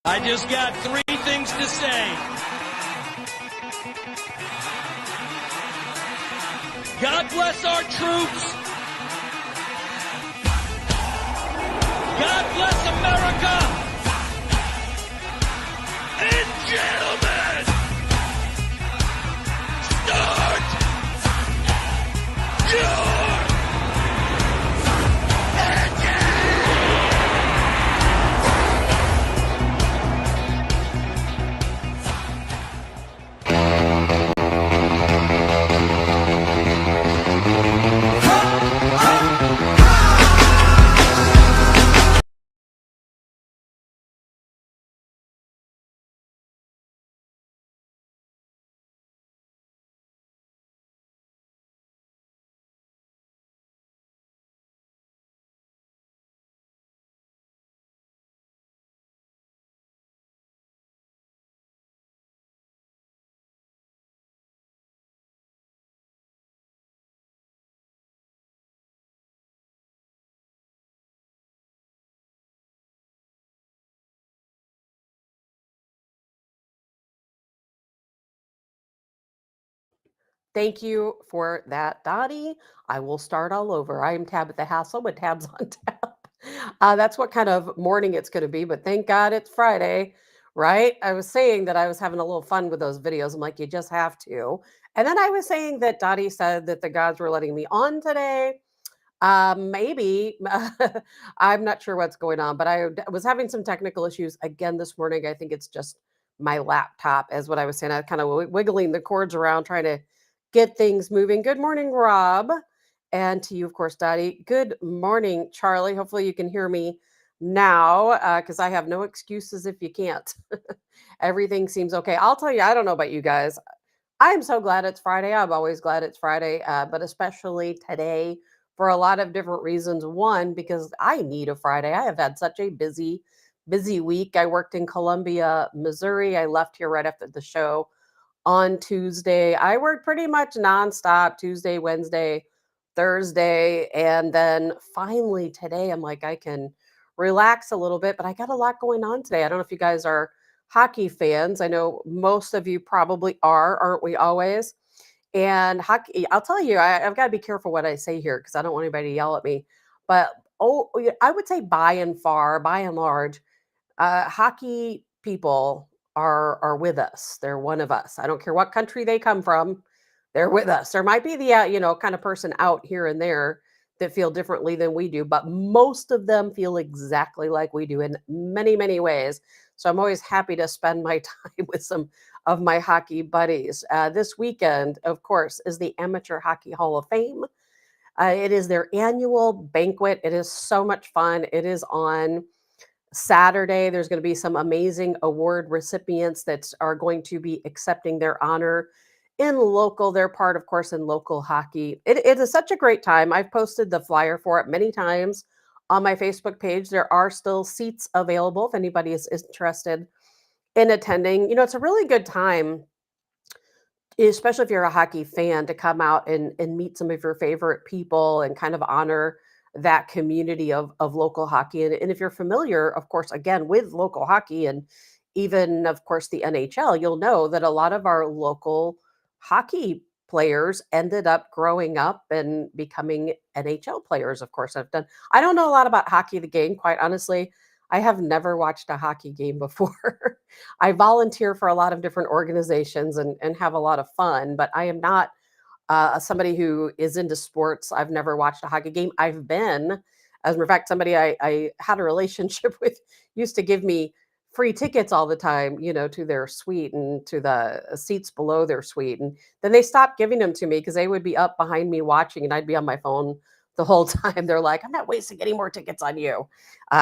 I just got 3 things to say. God bless our troops. God bless America. And gentlemen, start your Thank you for that, Dottie. I will start all over. I am Tabitha Hassell with Tabs on Tap. That's what kind of morning it's going to be, but thank God it's Friday, right? I was saying that I was having a little fun with those videos. I'm like, you just have to. And then I was saying that Dottie said that the gods were letting me on today. Maybe. I'm not sure what's going on, but I was having some technical issues again this morning. I think it's just my laptop, is what I was saying. I kind of wiggling the cords around, trying to get things moving. Good morning, Rob. And to you, of course, Dottie. Good morning, Charlie. Hopefully you can hear me now, because I have no excuses if you can't. Everything seems okay. I'll tell you, I don't know about you guys. I'm so glad it's Friday. I'm always glad it's Friday, but especially today for a lot of different reasons. One, because I need a Friday. I have had such a busy week. I worked in Columbia, Missouri. I left here right after the show on Tuesday. I worked pretty much nonstop Tuesday, Wednesday, Thursday. And then finally today, I'm like, I can relax a little bit, but I got a lot going on today. I don't know if you guys are hockey fans. I know most of you probably are, aren't we always? And hockey, I'll tell you, I've got to be careful what I say here because I don't want anybody to yell at me. But I would say by and large, hockey people are with us. They're one of us. I don't care what country they come from. They're with us. There might be the kind of person out here and there that feel differently than we do, but most of them feel exactly like we do in many ways. So I'm always happy to spend my time with some of my hockey buddies. This weekend, of course, is the Amateur Hockey Hall of Fame. It is their annual banquet. It is so much fun. It is on Saturday. There's going to be some amazing award recipients that are going to be accepting their honor they're part, of course, in local hockey. It is such a great time. I've posted the flyer for it many times on my Facebook page. There are still seats available if anybody is interested in attending. It's a really good time, especially if you're a hockey fan, to come out and meet some of your favorite people and kind of honor that community of local hockey. And if you're familiar, of course, again, with local hockey and even, of course, the NHL, you'll know that a lot of our local hockey players ended up growing up and becoming NHL players. Of course, I don't know a lot about hockey, the game, quite honestly. I have never watched a hockey game before. I volunteer for a lot of different organizations and have a lot of fun, but I am not somebody who is into sports. I've never watched a hockey game. I've been, as a matter of fact, somebody I had a relationship with used to give me free tickets all the time, to their suite and to the seats below their suite. And then they stopped giving them to me because they would be up behind me watching and I'd be on my phone the whole time. They're like, I'm not wasting any more tickets on you,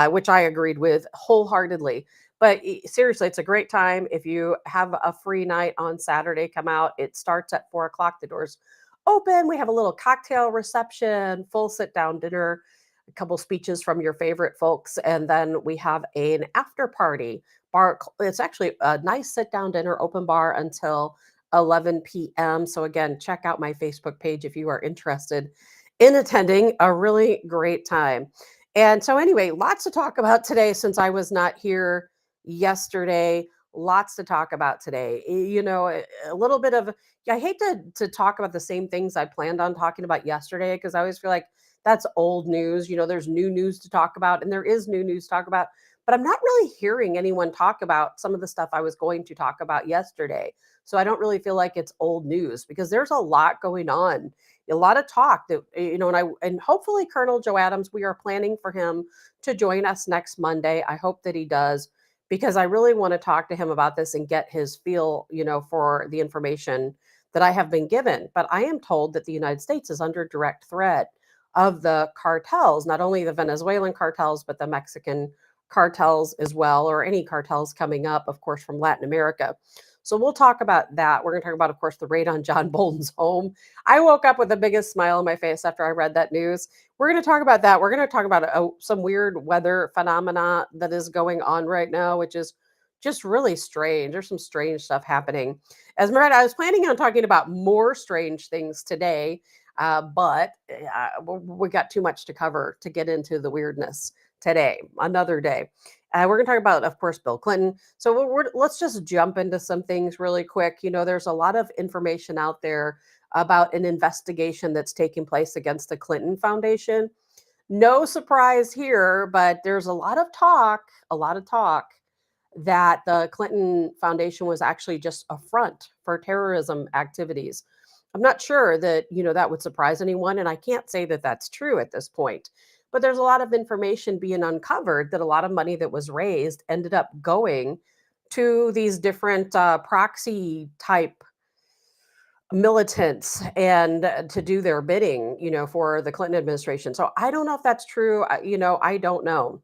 which I agreed with wholeheartedly. But seriously, it's a great time. If you have a free night on Saturday, come out. It starts at 4 o'clock. The doors open. We have a little cocktail reception, full sit down dinner, a couple speeches from your favorite folks, and then we have an after party bar. It's actually a nice sit down dinner, open bar until 11 p.m. So again, check out my Facebook page if you are interested in attending. A really great time. And so anyway, lots to talk about today since I was not here yesterday. Lots to talk about today. A little bit of, I hate to talk about the same things I planned on talking about yesterday because I always feel like that's old news. There's new news to talk about, and there is new news to talk about, but I'm not really hearing anyone talk about some of the stuff I was going to talk about yesterday. So I don't really feel like it's old news because there's a lot going on, a lot of talk that, and hopefully Colonel Joe Adams, we are planning for him to join us next Monday. I hope that he does because I really want to talk to him about this and get his feel, for the information that I have been given. But I am told that the United States is under direct threat of the cartels, not only the Venezuelan cartels, but the Mexican cartels as well, or any cartels coming up, of course, from Latin America. So we'll talk about that. We're going to talk about, of course, the raid on John Bolton's home. I woke up with the biggest smile on my face after I read that news. We're going to talk about that. We're going to talk about some weird weather phenomena that is going on right now, which is just really strange. There's some strange stuff happening. As a matter of fact, I was planning on talking about more strange things today, but we got too much to cover to get into the weirdness today, another day. We're going to talk about, of course, Bill Clinton. So let's just jump into some things really quick. There's a lot of information out there about an investigation that's taking place against the Clinton Foundation. No surprise here, but there's a lot of talk that the Clinton Foundation was actually just a front for terrorism activities. I'm not sure that, that would surprise anyone. And I can't say that that's true at this point. But there's a lot of information being uncovered that a lot of money that was raised ended up going to these different proxy type militants and to do their bidding, for the Clinton administration. So I don't know if that's true. I don't know.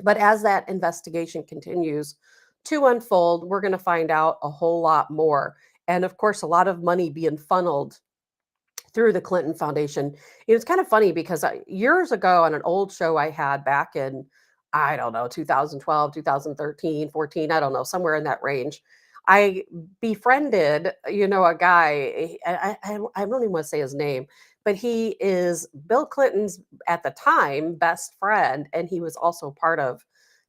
But as that investigation continues to unfold, we're going to find out a whole lot more. And of course, a lot of money being funneled through the Clinton Foundation. It's kind of funny because years ago on an old show I had back in, I don't know, 2012, 2013, 14, I don't know, somewhere in that range. I befriended, a guy, I don't even want to say his name, but he is Bill Clinton's, at the time, best friend. And he was also part of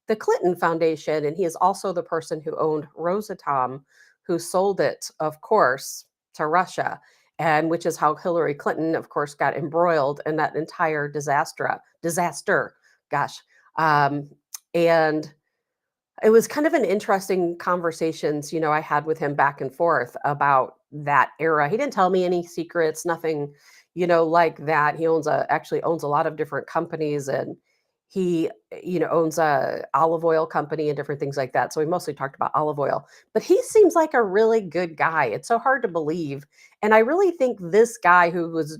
the Clinton Foundation. And he is also the person who owned Rosatom, who sold it, of course, to Russia, and which is how Hillary Clinton, of course, got embroiled in that entire disaster. Gosh. And it was kind of an interesting conversations, I had with him back and forth about that era. He didn't tell me any secrets, nothing, like that. He actually owns a lot of different companies, and he, owns a olive oil company and different things like that. So we mostly talked about olive oil, but he seems like a really good guy. It's so hard to believe. And I really think this guy who was,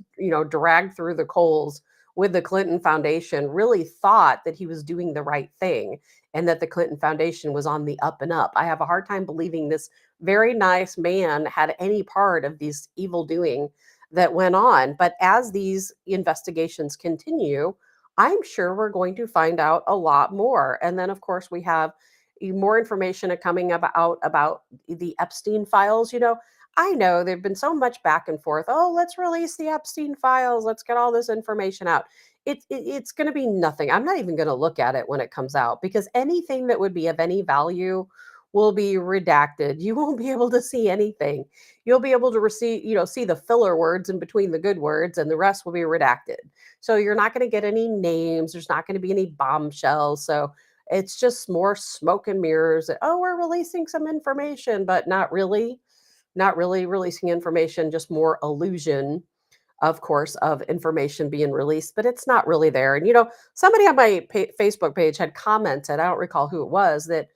dragged through the coals with the Clinton Foundation really thought that he was doing the right thing and that the Clinton Foundation was on the up and up. I have a hard time believing this very nice man had any part of these evil doing that went on. But as these investigations continue, I'm sure we're going to find out a lot more. And then, of course, we have more information coming about the Epstein files. I know there've been so much back and forth. Oh, let's release the Epstein files. Let's get all this information out. It's going to be nothing. I'm not even going to look at it when it comes out because anything that would be of any value will be redacted. You won't be able to see anything. You'll be able to see the filler words in between the good words, and the rest will be redacted. So you're not going to get any names. There's not going to be any bombshells. So it's just more smoke and mirrors. Oh, we're releasing some information, but not really releasing information, just more illusion, of course, of information being released, but it's not really there. And somebody on my Facebook page had commented, I don't recall who it was, that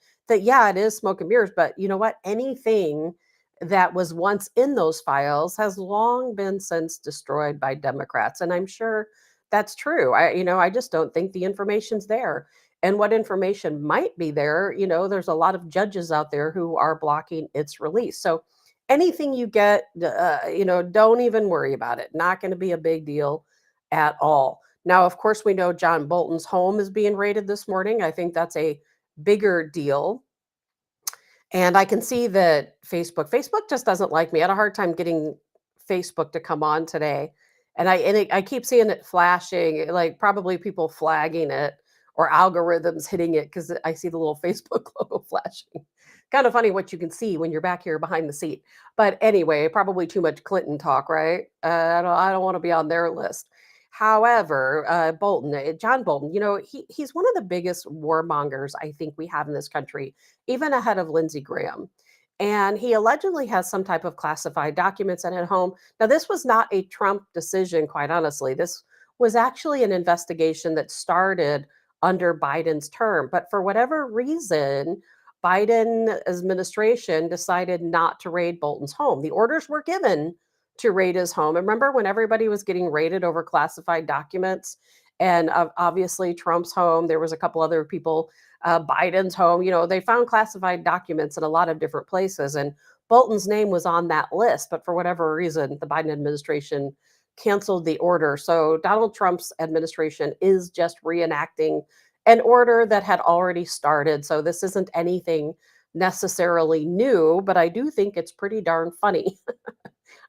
yeah, it is smoke and mirrors, but you know what? Anything that was once in those files has long been since destroyed by Democrats, and I'm sure that's true. I just don't think the information's there. And what information might be there, there's a lot of judges out there who are blocking its release. So anything you get, don't even worry about it. Not going to be a big deal at all. Now, of course, we know John Bolton's home is being raided this morning. I think that's a bigger deal. And I can see that Facebook just doesn't like me. I had a hard time getting Facebook to come on today. And I keep seeing it flashing, like probably people flagging it or algorithms hitting it because I see the little Facebook logo flashing. Kind of funny what you can see when you're back here behind the seat. But anyway, probably too much Clinton talk, right? I don't want to be on their list. However, John Bolton, he's one of the biggest warmongers I think we have in this country, even ahead of Lindsey Graham. And he allegedly has some type of classified documents at home. Now, this was not a Trump decision, quite honestly. This was actually an investigation that started under Biden's term. But for whatever reason, Biden administration decided not to raid Bolton's home. The orders were given to raid his home. And remember when everybody was getting raided over classified documents? And obviously, Trump's home, there was a couple other people, Biden's home, they found classified documents in a lot of different places. And Bolton's name was on that list. But for whatever reason, the Biden administration canceled the order. So Donald Trump's administration is just reenacting an order that had already started. So this isn't anything necessarily new, but I do think it's pretty darn funny.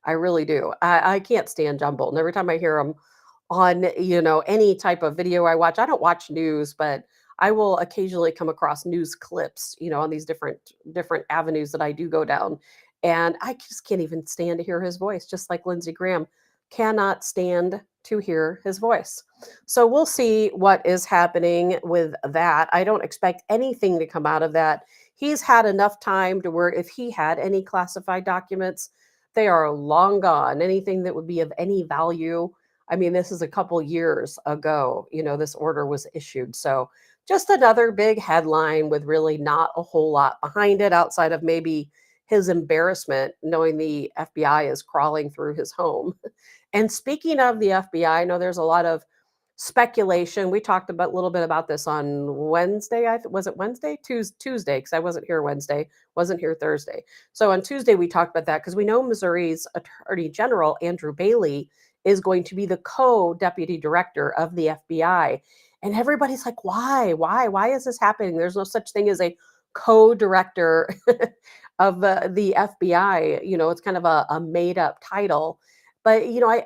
I really do. I can't stand John Bolton. Every time I hear him on, any type of video I watch, I don't watch news, but I will occasionally come across news clips, on these different avenues that I do go down. And I just can't even stand to hear his voice, just like Lindsey Graham cannot stand to hear his voice. So we'll see what is happening with that. I don't expect anything to come out of that. He's had enough time to where if he had any classified documents, they are long gone. Anything that would be of any value. I mean, this is a couple years ago, this order was issued. So just another big headline with really not a whole lot behind it outside of maybe his embarrassment knowing the FBI is crawling through his home. And speaking of the FBI, I know there's a lot of speculation. We talked about a little bit about this on Wednesday. Was it Wednesday? Tuesday, because I wasn't here Wednesday, wasn't here Thursday. So on Tuesday, we talked about that because we know Missouri's Attorney General, Andrew Bailey, is going to be the co-deputy director of the FBI. And everybody's like, why? Why is this happening? There's no such thing as a co-director of the FBI. It's kind of a made up title. But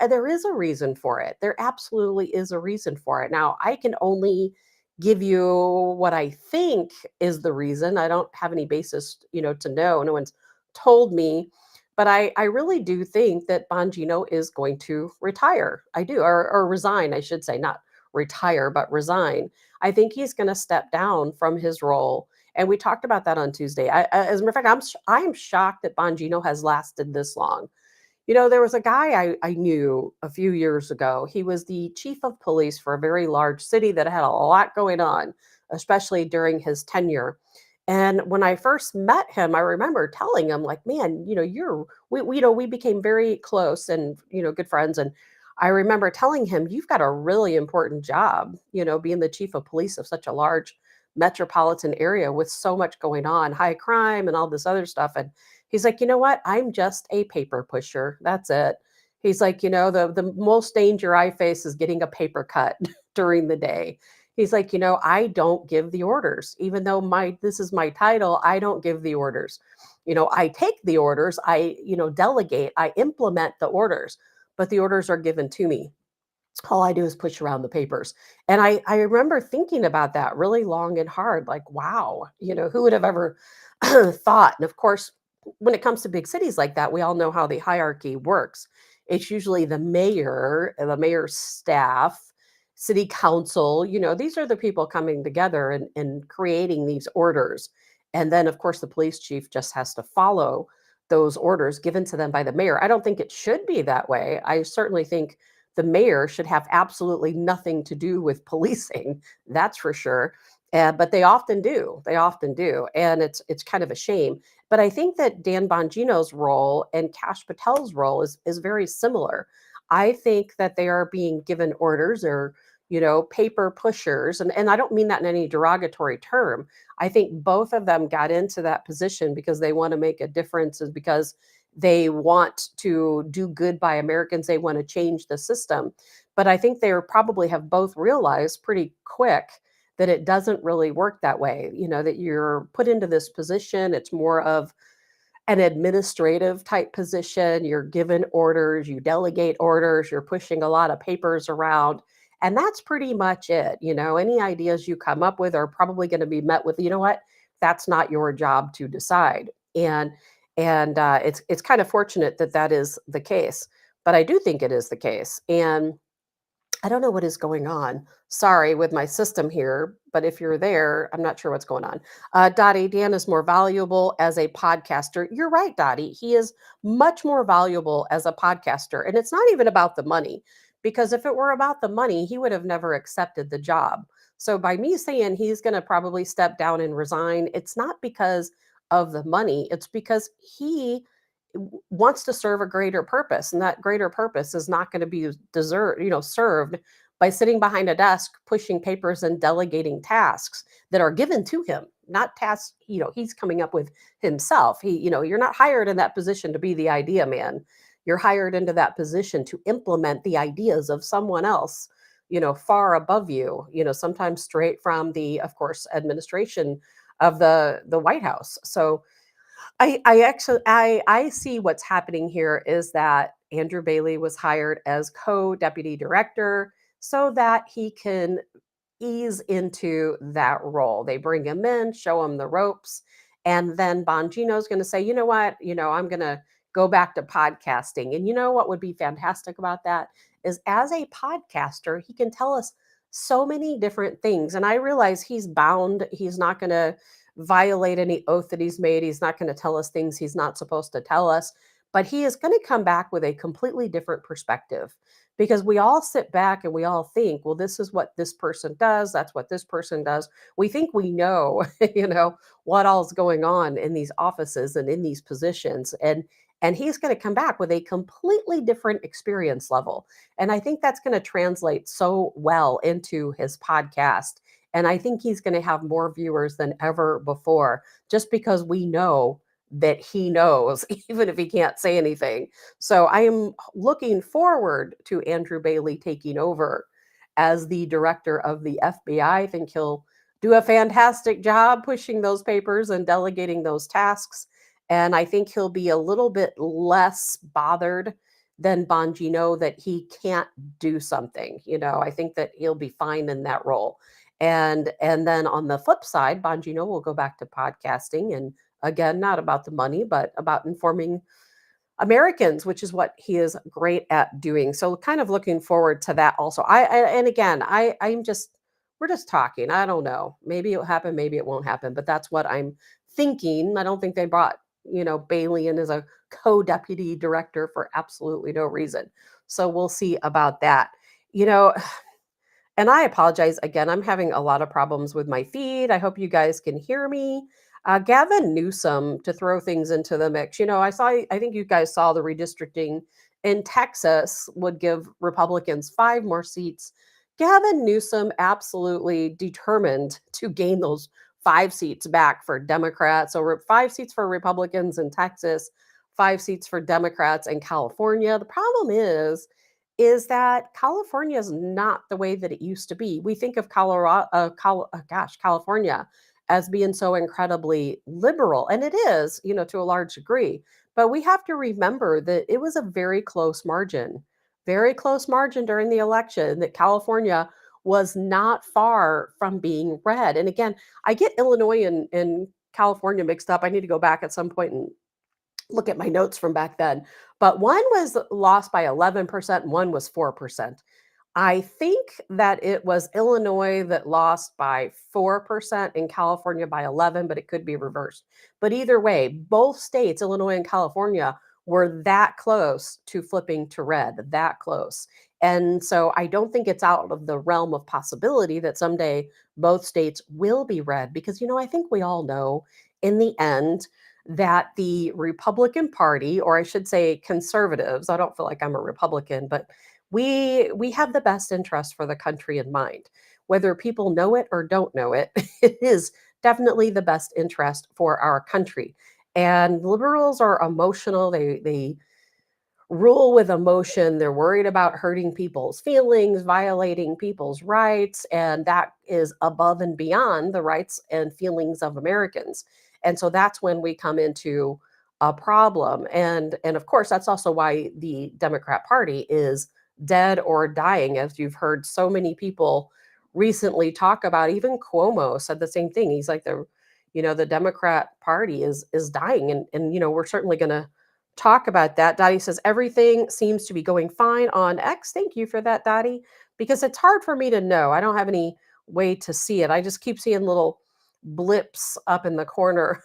there is a reason for it. There absolutely is a reason for it. Now, I can only give you what I think is the reason. I don't have any basis, to know. No one's told me, but I really do think that Bongino is going to retire. I do, or resign, I should say, not retire, but resign. I think he's going to step down from his role. And we talked about that on Tuesday. As a matter of fact, I'm shocked that Bongino has lasted this long. There was a guy I knew a few years ago. He was the chief of police for a very large city that had a lot going on, especially during his tenure. And when I first met him, I remember telling him, like, man, we became very close and, good friends. And I remember telling him, you've got a really important job, being the chief of police of such a large metropolitan area with so much going on, high crime and all this other stuff. And he's like, you know what? I'm just a paper pusher. That's it. He's like, the most danger I face is getting a paper cut during the day. He's like, I don't give the orders, even though this is my title. I don't give the orders. I take the orders. I, delegate. I implement the orders, but the orders are given to me. All I do is push around the papers. And I remember thinking about that really long and hard, like, wow, who would have ever thought? And of course, when it comes to big cities like that, we all know how the hierarchy works. It's usually the mayor's staff, city council, these are the people coming together and creating these orders. And then, of course, the police chief just has to follow those orders given to them by the mayor. I don't think it should be that way. I certainly think the mayor should have absolutely nothing to do with policing. That's for sure. But they often do. They often do. And it's kind of a shame. But I think that Dan Bongino's role and Kash Patel's role is very similar. I think that they are being given orders or, paper pushers. And I don't mean that in any derogatory term. I think both of them got into that position because they want to make a difference, is because they want to do good by Americans. They want to change the system. But I think they probably have both realized pretty quick that it doesn't really work that way, that you're put into this position. It's more of an administrative type position. You're given orders, you delegate orders, you're pushing a lot of papers around. And that's pretty much it. Any ideas you come up with are probably going to be met with, you know what, that's not your job to decide. And it's kind of fortunate that that is the case, but I do think it is the case. And I don't know what is going on. Sorry with my system here, but if you're there, I'm not sure what's going on. Dottie, Dan is more valuable as a podcaster. You're right, Dottie. He is much more valuable as a podcaster. And it's not even about the money, because if it were about the money, he would have never accepted the job. So by me saying he's going to probably step down and resign, it's not because of the money, it's because he wants to serve a greater purpose, and that greater purpose is not going to be served by sitting behind a desk pushing papers and delegating tasks that are given to him, not tasks he's coming up with himself. You're not hired in that position to be the idea man. You're hired into that position to implement the ideas of someone else, far above you, sometimes straight from the, of course, administration of the White House. So I see what's happening here is that Andrew Bailey was hired as co-deputy director so that he can ease into that role. They bring him in, show him the ropes, and then Bongino's going to say, you know what, I'm going to go back to podcasting. And you know what would be fantastic about that is, as a podcaster, he can tell us so many different things. And I realize he's bound. He's not going to violate any oath that he's made. He's not going to tell us things he's not supposed to tell us, but he is going to come back with a completely different perspective, because we all sit back and we all think, well, this is what this person does. That's what this person does. We think we know, what all's going on in these offices and in these positions. And he's going to come back with a completely different experience level. And I think that's going to translate so well into his podcast. And I think he's going to have more viewers than ever before, just because we know that he knows, even if he can't say anything. So I am looking forward to Andrew Bailey taking over as the director of the FBI. I think he'll do a fantastic job pushing those papers and delegating those tasks. And I think he'll be a little bit less bothered than Bongino that he can't do something. I think that he'll be fine in that role. And then on the flip side, Bongino will go back to podcasting, and again, not about the money, but about informing Americans, which is what he is great at doing. So kind of looking forward to that also. And again, we're just talking. I don't know. Maybe it'll happen, maybe it won't happen, but that's what I'm thinking. I don't think they brought, Bailey in as a co-deputy director for absolutely no reason. So we'll see about that. You know, and I apologize again. I'm having a lot of problems with my feed. I hope you guys can hear me. Gavin Newsom, to throw things into the mix. I think you guys saw the redistricting in Texas would give Republicans 5 more seats. Gavin Newsom absolutely determined to gain those 5 seats back for Democrats. So 5 seats for Republicans in Texas, 5 seats for Democrats in California. The problem is that California is not the way that it used to be. We think of California as being so incredibly liberal, and it is, to a large degree. But we have to remember that it was a very close margin during the election, that California was not far from being red. And again, I get Illinois and California mixed up. I need to go back at some point and look at my notes from back then. But one was lost by 11% and one was 4%. I think that it was Illinois that lost by 4% and California by 11, but it could be reversed. But either way, both states, Illinois and California, were that close to flipping to red, that close. And so I don't think it's out of the realm of possibility that someday both states will be red, because, I think we all know in the end that the Republican Party, or I should say conservatives, I don't feel like I'm a Republican, but we have the best interest for the country in mind. Whether people know it or don't know it, it is definitely the best interest for our country. And liberals are emotional. They rule with emotion. They're worried about hurting people's feelings, violating people's rights, and that is above and beyond the rights and feelings of Americans. And so that's when we come into a problem. And of course, that's also why the Democrat Party is dead or dying, as you've heard so many people recently talk about. Even Cuomo said the same thing. He's like, the Democrat Party is dying, and we're certainly going to talk about that. Dottie says everything seems to be going fine on X. Thank you for that, Dottie, because it's hard for me to know. I don't have any way to see it. I just keep seeing little blips up in the corner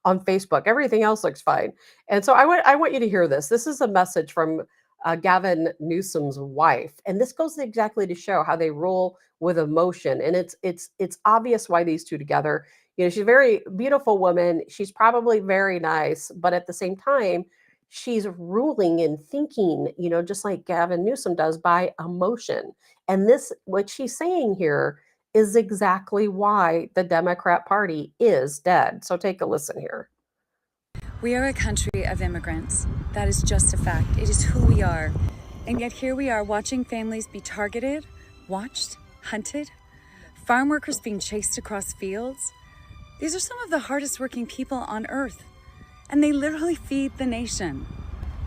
on Facebook. Everything else looks fine. And so I want you to hear this. This is a message from Gavin Newsom's wife, and this goes exactly to show how they rule with emotion. And it's obvious why these two together. She's a very beautiful woman. She's probably very nice, but at the same time, she's ruling and thinking, just like Gavin Newsom does, by emotion. And this, what she's saying here, is exactly why the Democrat Party is dead. So take a listen here. We are a country of immigrants. That is just a fact. It is who we are. And yet here we are watching families be targeted, watched, hunted, farm workers being chased across fields. These are some of the hardest working people on earth, and they literally feed the nation.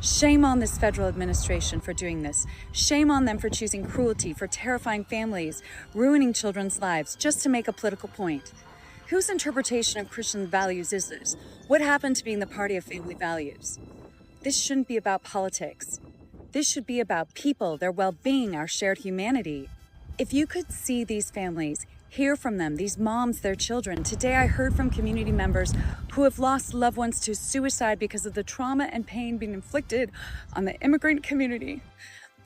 Shame on this federal administration for doing this. Shame on them for choosing cruelty, for terrifying families, ruining children's lives just to make a political point. Whose interpretation of Christian values is this? What happened to being the party of family values? This shouldn't be about politics. This should be about people, their well-being, our shared humanity. If you could see these families, hear from them, these moms, their children. Today I heard from community members who have lost loved ones to suicide because of the trauma and pain being inflicted on the immigrant community.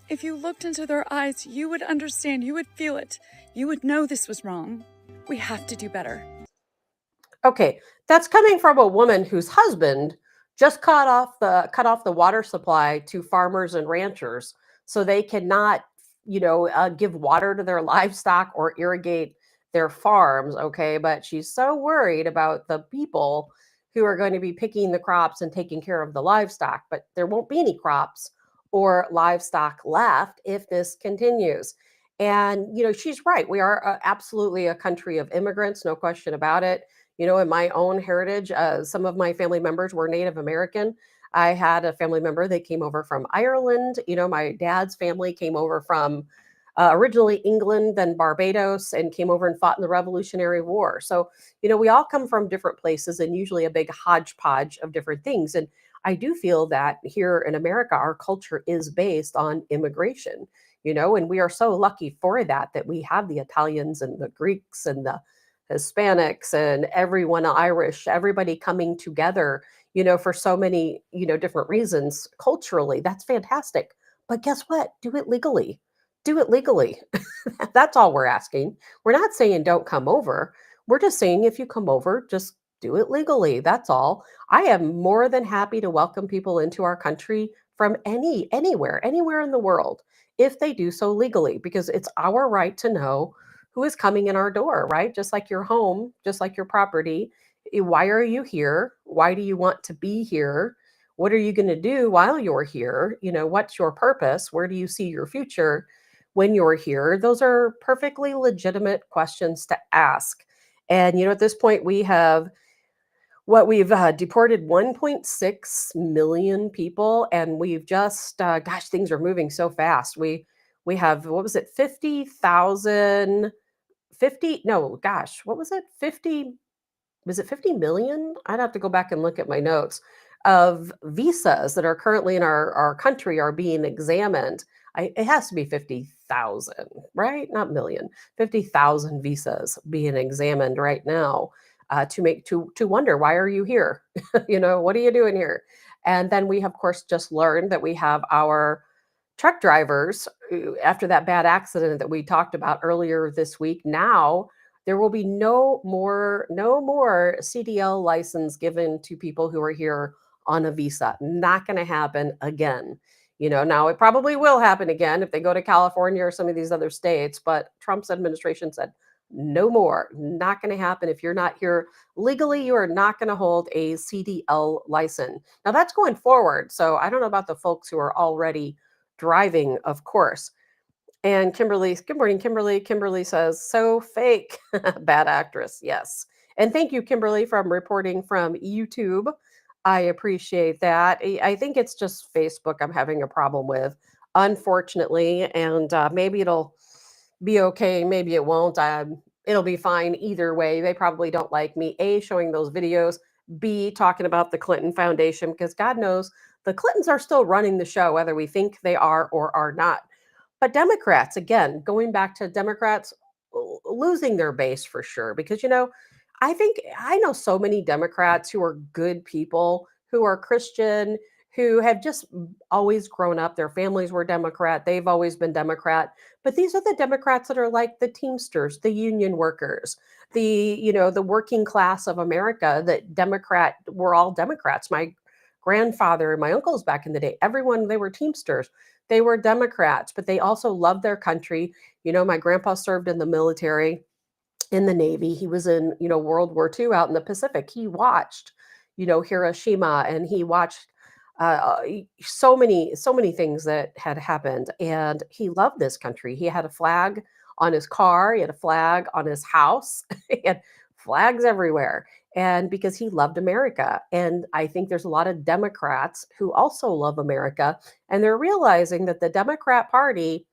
If you looked into their eyes, you would understand, you would feel it. You would know this was wrong. We have to do better. Okay, that's coming from a woman whose husband just cut off the water supply to farmers and ranchers so they cannot, give water to their livestock or irrigate their farms. Okay, but she's so worried about the people who are going to be picking the crops and taking care of the livestock, but there won't be any crops or livestock left if this continues. And she's right. We are absolutely a country of immigrants, no question about it. In my own heritage, some of my family members were Native American. I had a family member that came over from Ireland. My dad's family came over from originally England, then Barbados, and came over and fought in the Revolutionary War. So, we all come from different places and usually a big hodgepodge of different things. And I do feel that here in America, our culture is based on immigration, and we are so lucky for that we have the Italians and the Greeks and the Hispanics and everyone Irish, everybody coming together, for so many, different reasons culturally. That's fantastic. But guess what? Do it legally. Do it legally. That's all we're asking. We're not saying don't come over. We're just saying if you come over, just do it legally. That's all. I am more than happy to welcome people into our country from anywhere in the world if they do so legally, because it's our right to know who is coming in our door, right? Just like your home, just like your property. Why are you here? Why do you want to be here? What are you going to do while you're here? What's your purpose? Where do you see your future when you're here? Those are perfectly legitimate questions to ask. And, at this point, we've deported 1.6 million people, and we've just, things are moving so fast. We have, what was it, 50,000 50 no gosh what was it 50 was it 50 million? I'd have to go back and look at my notes of visas that are currently in our country are being examined. It has to be 50,000, right? Not million. 50,000 visas being examined right now to wonder, why are you here? What are you doing here? And then we of course just learned that we have our truck drivers, after that bad accident that we talked about earlier this week. Now there will be no more CDL license given to people who are here on a visa. Not going to happen again. Now it probably will happen again if they go to California or some of these other states, but Trump's administration said no more. Not going to happen. If you're not here legally, you are not going to hold a CDL license. Now that's going forward. So I don't know about the folks who are already driving, of course. And Kimberly, good morning, Kimberly. Kimberly says, so fake. Bad actress. Yes. And thank you, Kimberly, from reporting from YouTube. I appreciate that. I think it's just Facebook I'm having a problem with. unfortunately. And maybe it'll be okay, maybe it won't. It'll be fine either way. They probably don't like me, A, showing those videos, B, talking about the Clinton Foundation, because God knows the Clintons are still running the show, whether we think they are or are not. But Democrats, again, going back to Democrats losing their base for sure, because, I think I know so many Democrats who are good people, who are Christian, who have just always grown up. Their families were Democrat. They've always been Democrat. But these are the Democrats that are like the Teamsters, the union workers, the working class of America. That we're all Democrats. My grandfather and my uncles back in the day, everyone, they were Teamsters. They were Democrats, but they also loved their country. My grandpa served in the military, in the Navy. He was in, World War II out in the Pacific. He watched, Hiroshima, and he watched so many things that had happened. And he loved this country. He had a flag on his car. He had a flag on his house. He had flags everywhere. And because he loved America. And I think there's a lot of Democrats who also love America. And they're realizing that the Democrat Party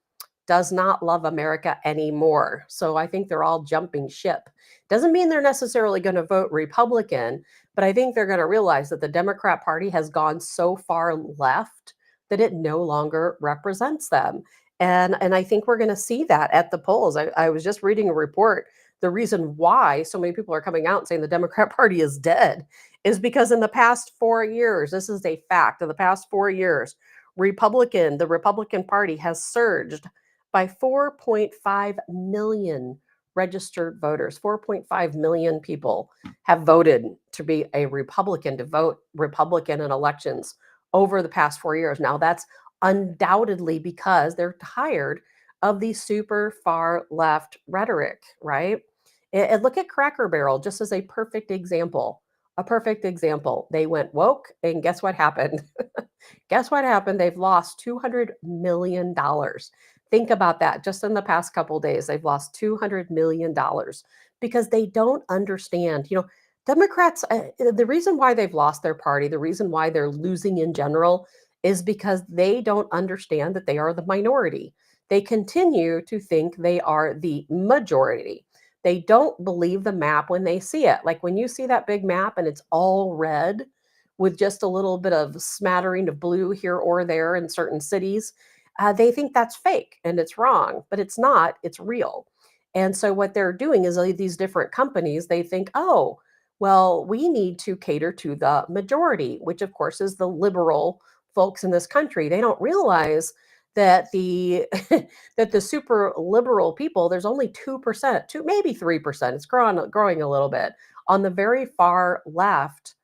does not love America anymore. So I think they're all jumping ship. Doesn't mean they're necessarily going to vote Republican, but I think they're going to realize that the Democrat Party has gone so far left that it no longer represents them. And I think we're going to see that at the polls. I was just reading a report. The reason why so many people are coming out and saying the Democrat Party is dead is because in the past 4 years, this is a fact, in the past 4 years, the Republican Party has surged by 4.5 million registered voters. 4.5 million people have voted to be a Republican, to vote Republican in elections over the past 4 years. Now, that's undoubtedly because they're tired of the super far left rhetoric, right? And look at Cracker Barrel just as a perfect example. A perfect example. They went woke, and guess what happened? Guess what happened? They've lost $200 million. Think about that. Just in the past couple of days, they've lost $200 million because they don't understand. Democrats, the reason why they've lost their party, the reason why they're losing in general is because they don't understand that they are the minority. They continue to think they are the majority. They don't believe the map when they see it. Like when you see that big map and it's all red with just a little bit of smattering of blue here or there in certain cities, they think that's fake and it's wrong, but it's not, it's real. And so what they're doing is these different companies, they think, oh, well, we need to cater to the majority, which of course is the liberal folks in this country. They don't realize that the that the super liberal people, there's only 2%, maybe 3%. It's growing a little bit on the very far left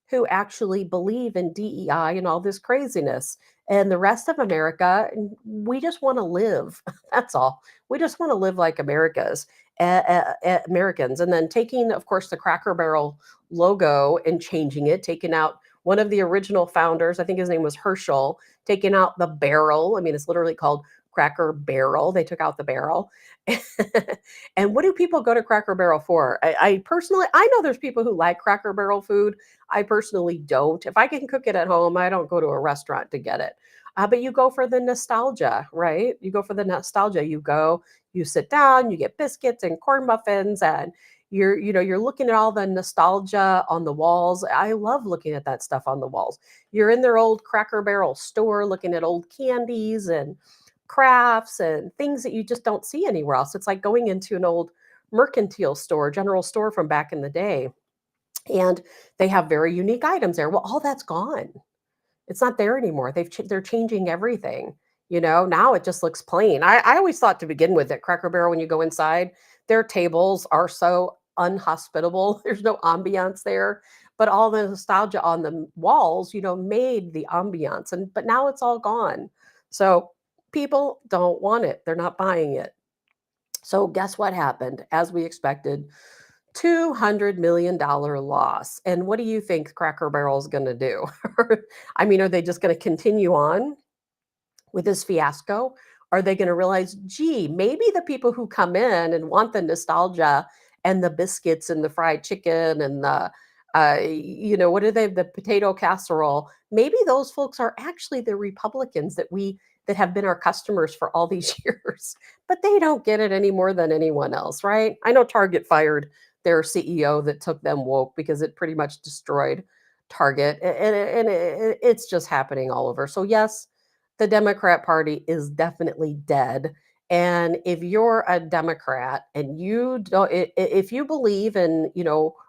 who actually believe in DEI and all this craziness. And the rest of America, we just want to live. That's all. We just want to live like Americans. And then taking, of course, the Cracker Barrel logo and changing it, taking out one of the original founders, I think his name was Herschel, taking out the barrel. I mean, it's literally called Cracker Barrel. They took out the barrel. And what do people go to Cracker Barrel for? I personally, I know there's people who like Cracker Barrel food. I personally don't. If I can cook it at home, I don't go to a restaurant to get it. But you go for the nostalgia, right? You go for the nostalgia. You sit down, you get biscuits and corn muffins, and you're looking at all the nostalgia on the walls. I love looking at that stuff on the walls. You're in their old Cracker Barrel store looking at old candies and crafts and things that you just don't see anywhere else. It's like going into an old mercantile store, general store from back in the day. And they have very unique items there. Well, all that's gone. It's not there anymore. They're changing everything. Now it just looks plain. I always thought to begin with that Cracker Barrel, when you go inside, their tables are so unhospitable. There's no ambiance there, but all the nostalgia on the walls, made the ambiance. But now it's all gone. So people don't want it. They're not buying it. So guess what happened? As we expected, $200 million loss. And what do you think Cracker Barrel is going to do? I mean, are they just going to continue on with this fiasco? Are they going to realize, gee, maybe the people who come in and want the nostalgia and the biscuits and the fried chicken and the, what are they, the potato casserole, maybe those folks are actually the Republicans that that have been our customers for all these years, but they don't get it any more than anyone else, right? I know Target fired their CEO that took them woke because it pretty much destroyed Target, and it's just happening all over. So yes, the Democrat Party is definitely dead. And if you're a Democrat and you don't, if you believe in,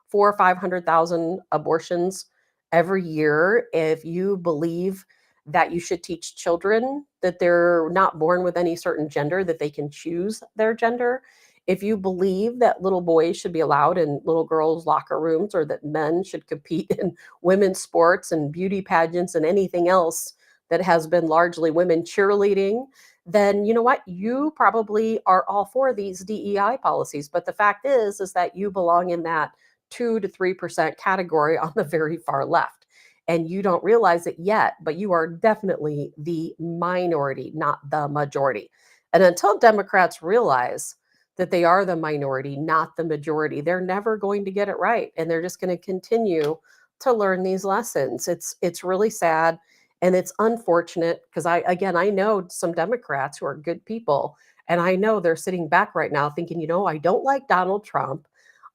four or 500,000 abortions every year, if you believe that you should teach children that they're not born with any certain gender, that they can choose their gender, if you believe that little boys should be allowed in little girls' locker rooms, or that men should compete in women's sports and beauty pageants and anything else that has been largely women cheerleading, then you know what? You probably are all for these DEI policies. But the fact is that you belong in that 2 to 3% category on the very far left. And you don't realize it yet, but you are definitely the minority, not the majority. And until Democrats realize that they are the minority, not the majority, they're never going to get it right. And they're just going to continue to learn these lessons. It's really sad. And it's unfortunate because I know some Democrats who are good people. And I know they're sitting back right now thinking, I don't like Donald Trump.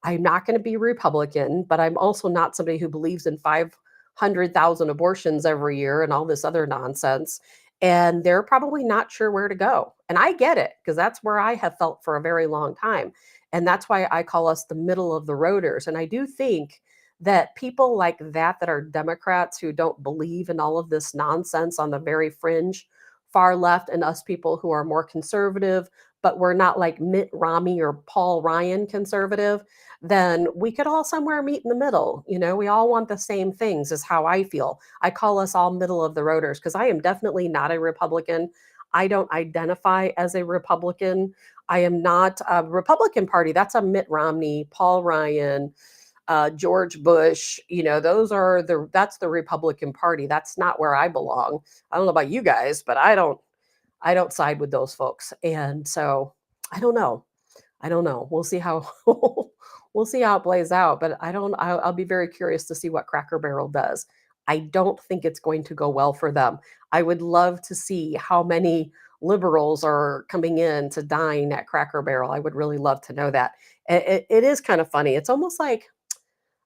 I'm not going to be Republican, but I'm also not somebody who believes in 500,000 abortions every year and all this other nonsense. And they're probably not sure where to go. And I get it, because that's where I have felt for a very long time. And that's why I call us the middle of the roaders. And I do think that people like that are Democrats who don't believe in all of this nonsense on the very fringe, far left, and us people who are more conservative, but we're not like Mitt Romney or Paul Ryan conservative, then we could all somewhere meet in the middle. We all want the same things, is how I feel. I call us all middle of the roaders because I am definitely not a Republican. I don't identify as a Republican. I am not a Republican Party. That's a Mitt Romney, Paul Ryan, George Bush. That's the Republican Party. That's not where I belong. I don't know about you guys, but I don't side with those folks. And so I don't know. We'll see how we'll see how it plays out. But I'll be very curious to see what Cracker Barrel does. I don't think it's going to go well for them. I would love to see how many liberals are coming in to dine at Cracker Barrel. I would really love to know that. It is kind of funny. It's almost like,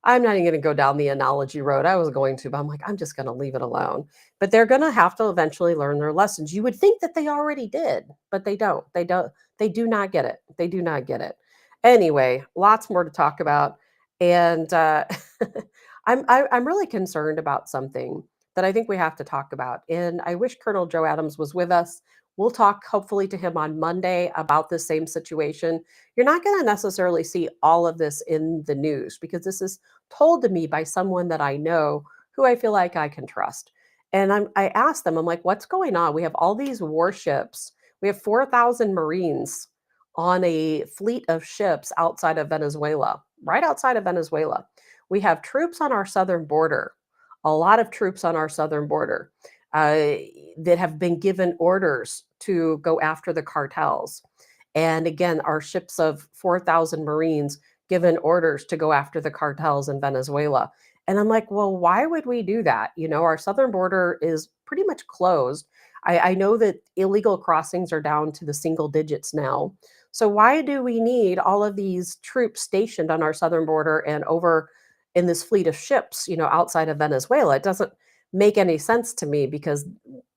I'm not even going to go down the analogy road. I was going to, but I'm like, I'm just going to leave it alone. But they're going to have to eventually learn their lessons. You would think that they already did, but they don't. They do not get it. They do not get it. Anyway, lots more to talk about. And I'm really concerned about something that I think we have to talk about. And I wish Colonel Joe Adams was with us. We'll talk hopefully to him on Monday about the same situation. You're not going to necessarily see all of this in the news because this is told to me by someone that I know who I feel like I can trust. And I asked them, I'm like, what's going on? We have all these warships. We have 4,000 Marines on a fleet of ships outside of Venezuela, right outside of Venezuela. We have troops on our southern border, a lot of troops on our southern border that have been given orders to go after the cartels. And again, our ships of 4,000 Marines given orders to go after the cartels in Venezuela. And I'm like, well, why would we do that? Our southern border is pretty much closed. I know that illegal crossings are down to the single digits now. So why do we need all of these troops stationed on our southern border and over in this fleet of ships, outside of Venezuela? It doesn't make any sense to me, because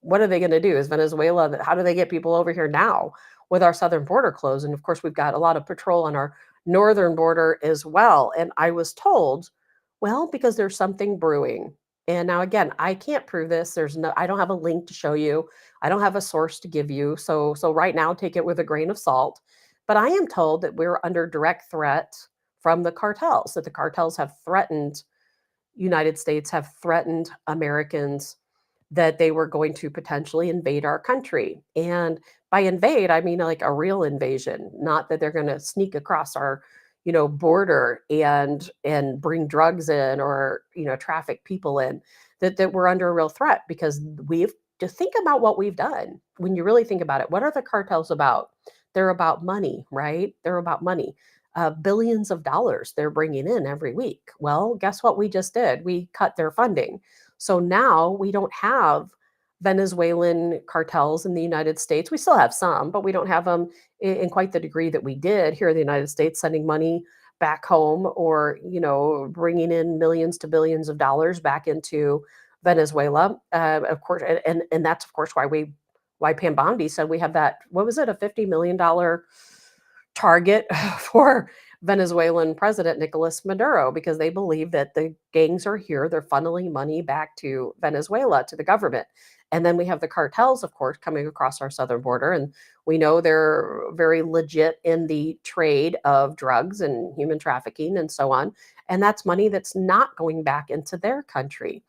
what are they going to do? Is Venezuela, how do they get people over here now with our southern border closed? And of course, we've got a lot of patrol on our northern border as well. And I was told, well, because there's something brewing. And now again, I can't prove this. I don't have a link to show you. I don't have a source to give you. So right now, take it with a grain of salt. But I am told that we're under direct threat from the cartels, that the cartels have threatened United States, have threatened Americans, that they were going to potentially invade our country. And by invade, I mean like a real invasion, not that they're going to sneak across our, border and bring drugs in, or, traffic people in, that we're under a real threat, because we've to think about what we've done. When you really think about it, what are the cartels about? They're about money, right? They're about money. Billions of dollars they're bringing in every week. Well, guess what we just did? We cut their funding. So now we don't have Venezuelan cartels in the United States. We still have some, but we don't have them in quite the degree that we did here in the United States, sending money back home or, bringing in millions to billions of dollars back into Venezuela. Of course, and that's of course why Pam Bondi said we have that, what was it, a $50 million target for Venezuelan President Nicolas Maduro, because they believe that the gangs are here. They're funneling money back to Venezuela, to the government. And then we have the cartels, of course, coming across our southern border. And we know they're very legit in the trade of drugs and human trafficking and so on. And that's money that's not going back into their country.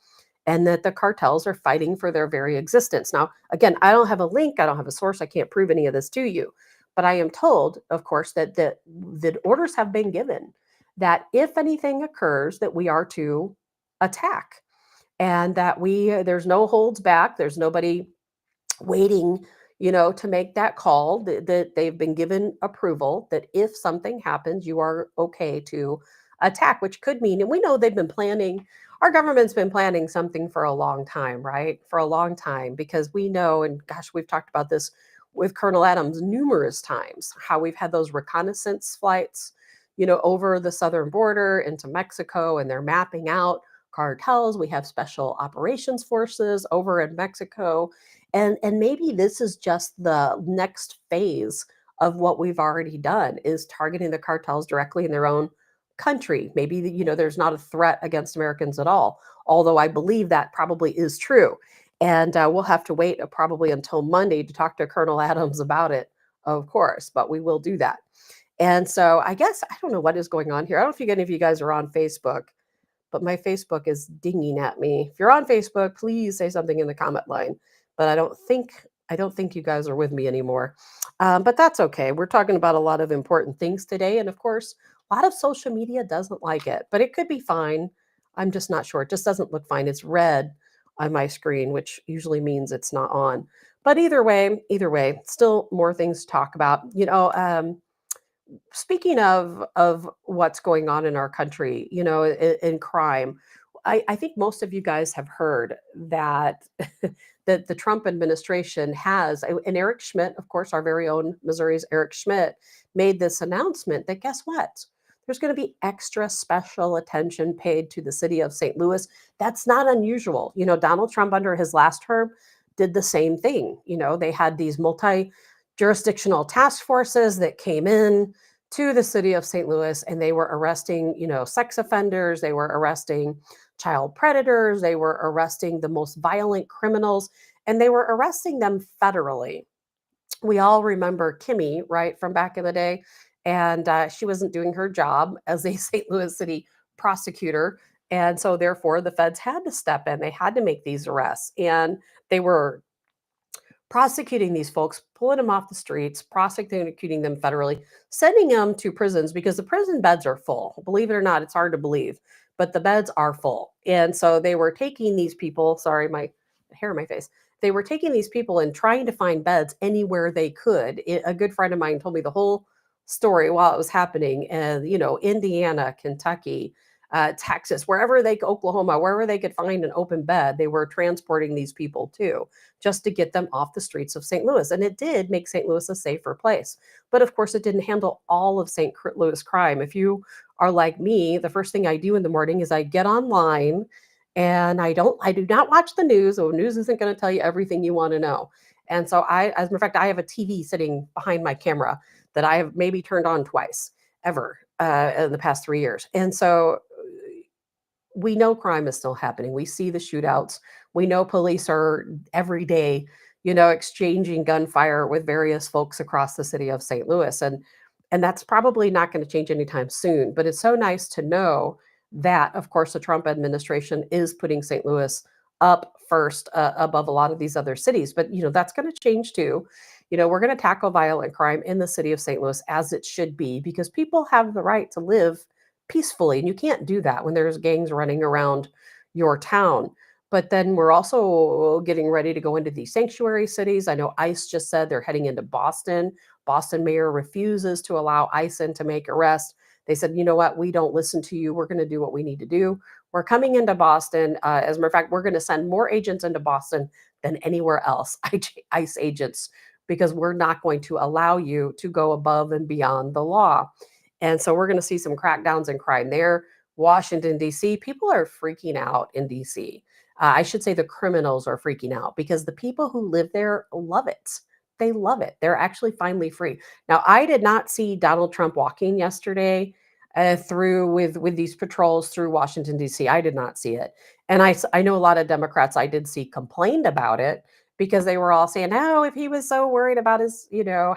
And that the cartels are fighting for their very existence. Now, again, I don't have a link, I don't have a source, I can't prove any of this to you. But I am told, of course, that the orders have been given that if anything occurs, that we are to attack, and that there's no holds back. There's nobody waiting, to make that call. That they've been given approval that if something happens, you are okay to attack, which could mean, and we know they've been planning. Our government's been planning something for a long time, right? For a long time, because we know, and gosh, we've talked about this with Colonel Adams numerous times, how we've had those reconnaissance flights, over the southern border into Mexico, and they're mapping out cartels. We have special operations forces over in Mexico. And maybe this is just the next phase of what we've already done, is targeting the cartels directly in their own country. Maybe, there's not a threat against Americans at all, although I believe that probably is true. And we'll have to wait probably until Monday to talk to Colonel Adams about it, of course, but we will do that. And so I guess, I don't know what is going on here. I don't know if any of you guys are on Facebook, but my Facebook is dinging at me. If you're on Facebook, please say something in the comment line. But I don't think you guys are with me anymore. But that's okay. We're talking about a lot of important things today. And of course, a lot of social media doesn't like it, but it could be fine. I'm just not sure. It just doesn't look fine. It's red on my screen, which usually means it's not on. But either way, still more things to talk about. Speaking of what's going on in our country, in crime, I think most of you guys have heard that that the Trump administration has, and Eric Schmidt, of course, our very own Missouri's Eric Schmidt, made this announcement that guess what? There's going to be extra special attention paid to the city of St. Louis. That's not unusual. Donald Trump under his last term did the same thing. They had these multi-jurisdictional task forces that came in to the city of St. Louis, and they were arresting, sex offenders, they were arresting child predators, they were arresting the most violent criminals, and they were arresting them federally. We all remember Kimmy, right, from back in the day, and she wasn't doing her job as a St. Louis City prosecutor, and so therefore the feds had to step in. They had to make these arrests, and they were prosecuting these folks, pulling them off the streets, prosecuting them federally, sending them to prisons because the prison beds are full. Believe it or not, it's hard to believe, but the beds are full. And so they were taking these people, sorry, my hair in my face. They were taking these people and trying to find beds anywhere they could. A good friend of mine told me the whole story while it was happening. And, Indiana, Kentucky, Texas, Oklahoma, wherever they could find an open bed, they were transporting these people to, just to get them off the streets of St. Louis. And it did make St. Louis a safer place. But of course, it didn't handle all of St. Louis crime. If you are like me, the first thing I do in the morning is I get online and I do not watch the news. The news isn't going to tell you everything you want to know. And so as a matter of fact, I have a TV sitting behind my camera that I have maybe turned on twice ever in the past 3 years. And so we know crime is still happening. We see the shootouts. We know police are every day, exchanging gunfire with various folks across the city of St. Louis. And that's probably not going to change anytime soon. But it's so nice to know that, of course, the Trump administration is putting St. Louis up first above a lot of these other cities. But, that's going to change too. We're going to tackle violent crime in the city of St. Louis as it should be, because people have the right to live peacefully. And you can't do that when there's gangs running around your town. But then we're also getting ready to go into these sanctuary cities. I know ICE just said they're heading into Boston. Boston mayor refuses to allow ICE in to make arrests. They said, you know what? We don't listen to you. We're going to do what we need to do. We're coming into Boston. As a matter of fact, we're going to send more agents into Boston than anywhere else, ICE agents, because we're not going to allow you to go above and beyond the law. And so we're going to see some crackdowns in crime there. Washington, D.C., people are freaking out in D.C. I should say the criminals are freaking out because the people who live there love it. They love it. They're actually finally free. Now, I did not see Donald Trump walking yesterday through with these patrols through Washington, D.C. I did not see it. And I know a lot of Democrats I did see complained about it because they were all saying, oh, if he was so worried about his,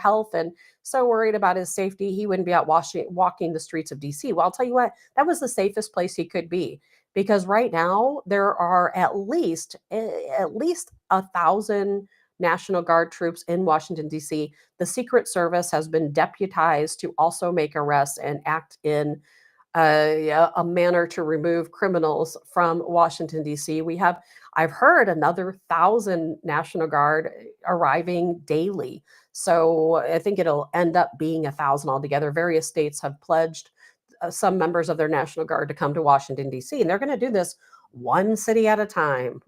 health and so worried about his safety, he wouldn't be out walking the streets of DC. Well, I'll tell you what, that was the safest place he could be, because right now there are at least 1,000 National Guard troops in Washington, D.C. The Secret Service has been deputized to also make arrests and act in a manner to remove criminals from Washington, D.C. I've heard another 1,000 National Guard arriving daily. So I think it'll end up being 1,000 altogether. Various states have pledged some members of their National Guard to come to Washington, D.C. And they're going to do this one city at a time.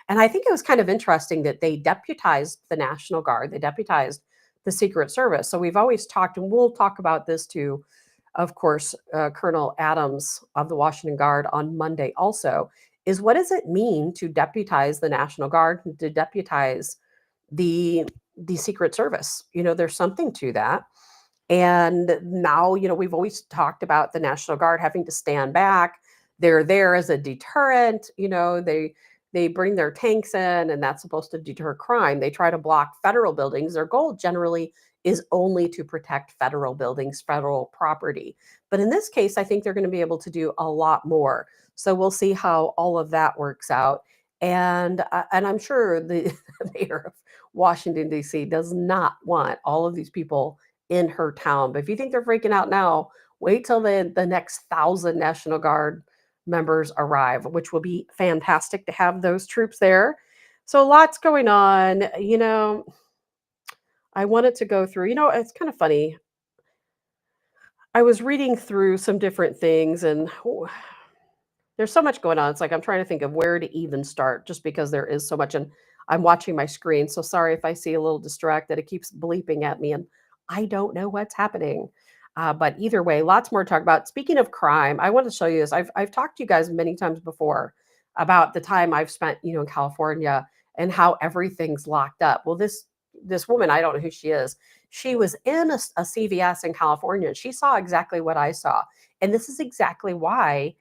And I think it was kind of interesting that they deputized the National Guard. They deputized the Secret Service. So we've always talked, and we'll talk about this too, of course, Colonel Adams of the Washington Guard on Monday also, is what does it mean to deputize the National Guard, to deputize the Secret Service? There's something to that. And now, we've always talked about the National Guard having to stand back. They're there as a deterrent. They bring their tanks in, and that's supposed to deter crime. They try to block federal buildings. Their goal generally is only to protect federal buildings, federal property. But in this case, I think they're going to be able to do a lot more. So we'll see how all of that works out. And I'm sure the mayor of Washington, D.C. does not want all of these people in her town. But if you think they're freaking out now, wait till the next 1,000 National Guard members arrive, which will be fantastic to have those troops there. So lots going on. I wanted to go through, it's kind of funny. I was reading through some different things, and there's so much going on. It's like I'm trying to think of where to even start, just because there is so much, and I'm watching my screen. So sorry if I see a little distracted. It keeps bleeping at me, and I don't know what's happening. But either way, lots more to talk about. Speaking of crime, I want to show you this. I've talked to you guys many times before about the time I've spent, in California and how everything's locked up. Well, this woman, I don't know who she is. She was in a CVS in California, and she saw exactly what I saw. And this is exactly why,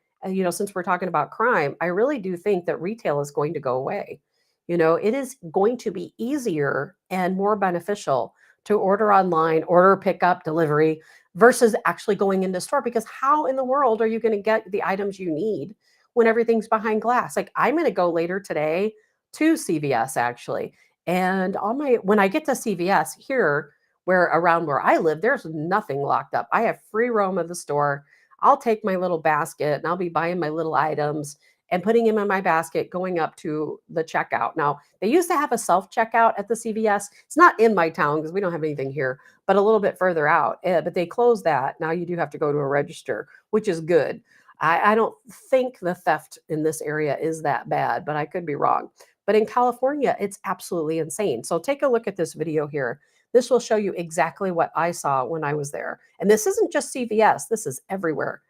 since we're talking about crime, I really do think that retail is going to go away. It is going to be easier and more beneficial to order online, order, pickup, delivery, versus actually going into store. Because how in the world are you going to get the items you need when everything's behind glass? Like, I'm going to go later today to CVS actually. And when I get to CVS here, around where I live, there's nothing locked up. I have free roam of the store. I'll take my little basket and I'll be buying my little items and putting them in my basket, going up to the checkout. Now, they used to have a self-checkout at the CVS. It's not in my town because we don't have anything here, but a little bit further out. But they closed that. Now you do have to go to a register, which is good. I don't think the theft in this area is that bad, but I could be wrong. But in California, it's absolutely insane. So take a look at this video here. This will show you exactly what I saw when I was there. And this isn't just CVS. This is everywhere.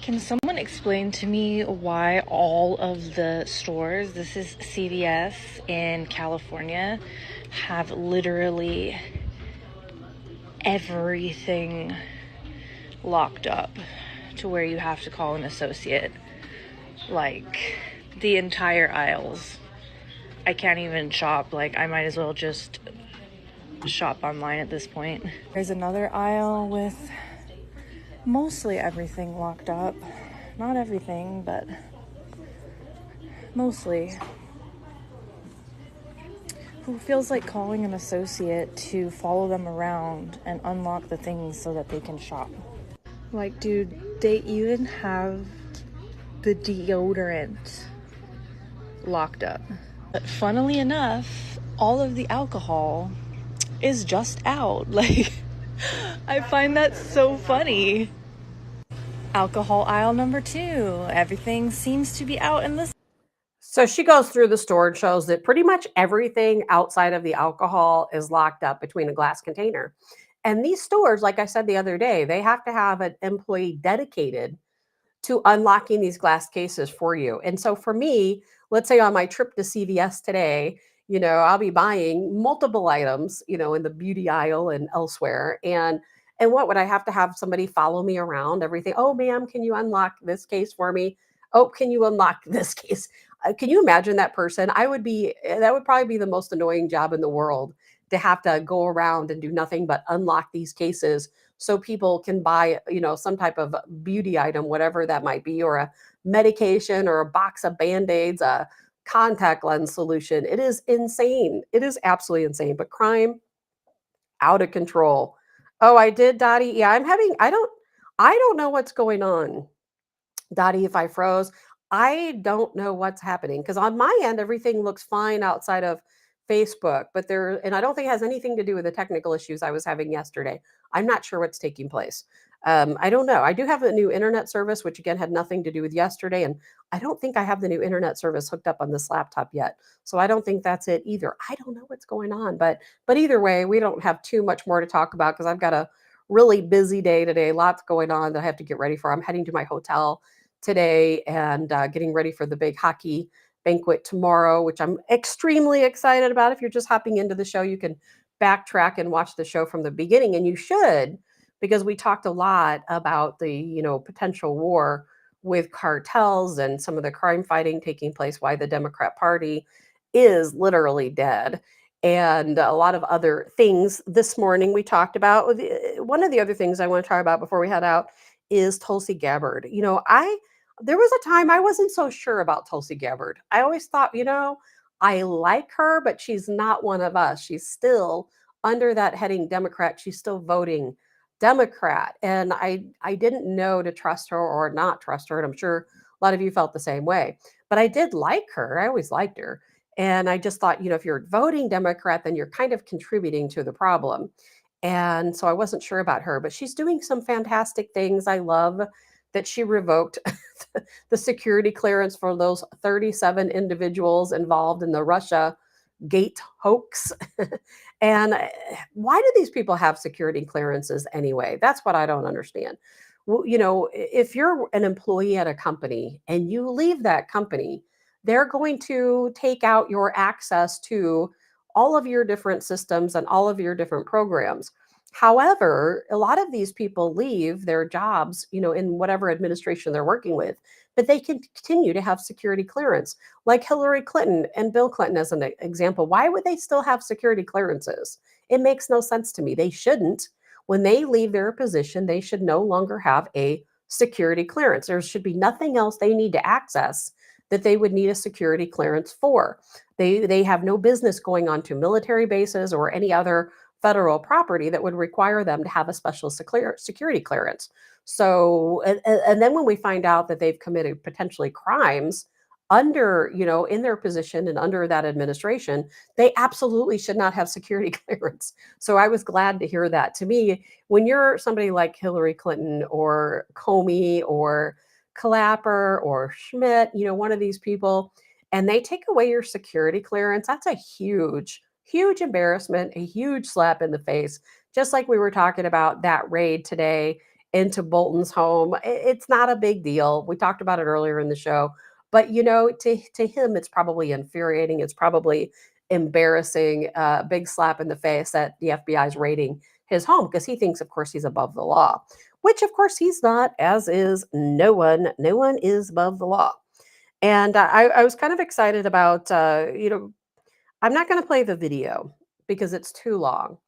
Can someone explain to me why all of the stores, this is CVS in California, have literally everything locked up to where you have to call an associate? Like, the entire aisles. I can't even shop. Like, I might as well just shop online at this point. There's another aisle with mostly everything locked up. Not everything, but mostly. Who feels like calling an associate to follow them around and unlock the things so that they can shop? Like, dude, they even have the deodorant locked up. But funnily enough, all of the alcohol is just out. Like, I find that so funny. Alcohol aisle number 2. Everything seems to be out in the... So she goes through the store and shows that pretty much everything outside of the alcohol is locked up between a glass container. And these stores, like I said the other day, they have to have an employee dedicated to unlocking these glass cases for you. And so for me, let's say on my trip to CVS today, I'll be buying multiple items, in the beauty aisle and elsewhere. And what would I have to have somebody follow me around everything? Oh, ma'am, can you unlock this case for me? Oh, can you unlock this case? Can you imagine that person? That would probably be the most annoying job in the world, to have to go around and do nothing but unlock these cases so people can buy, some type of beauty item, whatever that might be, or a medication or a box of Band-Aids, a contact lens solution. It is insane. It is absolutely insane. But crime out of control. Oh, I did, Dottie. Yeah, I don't know what's going on. Dottie, if I froze, I don't know what's happening, because on my end, everything looks fine outside of Facebook, and I don't think it has anything to do with the technical issues I was having yesterday. I'm not sure what's taking place. I don't know. I do have a new internet service, which again had nothing to do with yesterday. And I don't think I have the new internet service hooked up on this laptop yet. So I don't think that's it either. I don't know what's going on, but either way, we don't have too much more to talk about, because I've got a really busy day today, lots going on that I have to get ready for. I'm heading to my hotel today and getting ready for the big hockey banquet tomorrow, which I'm extremely excited about. If you're just hopping into the show, you can backtrack and watch the show from the beginning, and you should, because we talked a lot about the potential war with cartels and some of the crime fighting taking place, why the Democrat Party is literally dead, and a lot of other things. This morning we talked about one of the other things I want to talk about before we head out is Tulsi Gabbard. I there was a time I wasn't so sure about Tulsi Gabbard. I always thought, I like her, but she's not one of us. She's still under that heading Democrat. She's still voting Democrat. And I didn't know to trust her or not trust her. And I'm sure a lot of you felt the same way. But I did like her. I always liked her. And I just thought, if you're voting Democrat, then you're kind of contributing to the problem. And so I wasn't sure about her, but she's doing some fantastic things. I love that she revoked the security clearance for those 37 individuals involved in the Russia Gate hoax. And why do these people have security clearances anyway? That's what I don't understand. Well, if you're an employee at a company and you leave that company, they're going to take out your access to all of your different systems and all of your different programs. However, a lot of these people leave their jobs, in whatever administration they're working with, but they can continue to have security clearance, like Hillary Clinton and Bill Clinton as an example. Why would they still have security clearances? It makes no sense to me. They shouldn't. When they leave their position, they should no longer have a security clearance. There should be nothing else they need to access that they would need a security clearance for. They have no business going onto military bases or any other federal property that would require them to have a special security clearance. So, and then when we find out that they've committed potentially crimes under, in their position and under that administration, they absolutely should not have security clearance. So I was glad to hear that. To me, when you're somebody like Hillary Clinton or Comey or Clapper or Schmidt, one of these people, and they take away your security clearance, that's a huge embarrassment, a huge slap in the face. Just like we were talking about that raid today into Bolton's home. It's not a big deal. We talked about it earlier in the show, but to him, it's probably infuriating. It's probably embarrassing, big slap in the face that the FBI is raiding his home, because he thinks, of course, he's above the law, which of course he's not, as is no one. No one is above the law. And I was kind of excited about, I'm not going to play the video because it's too long,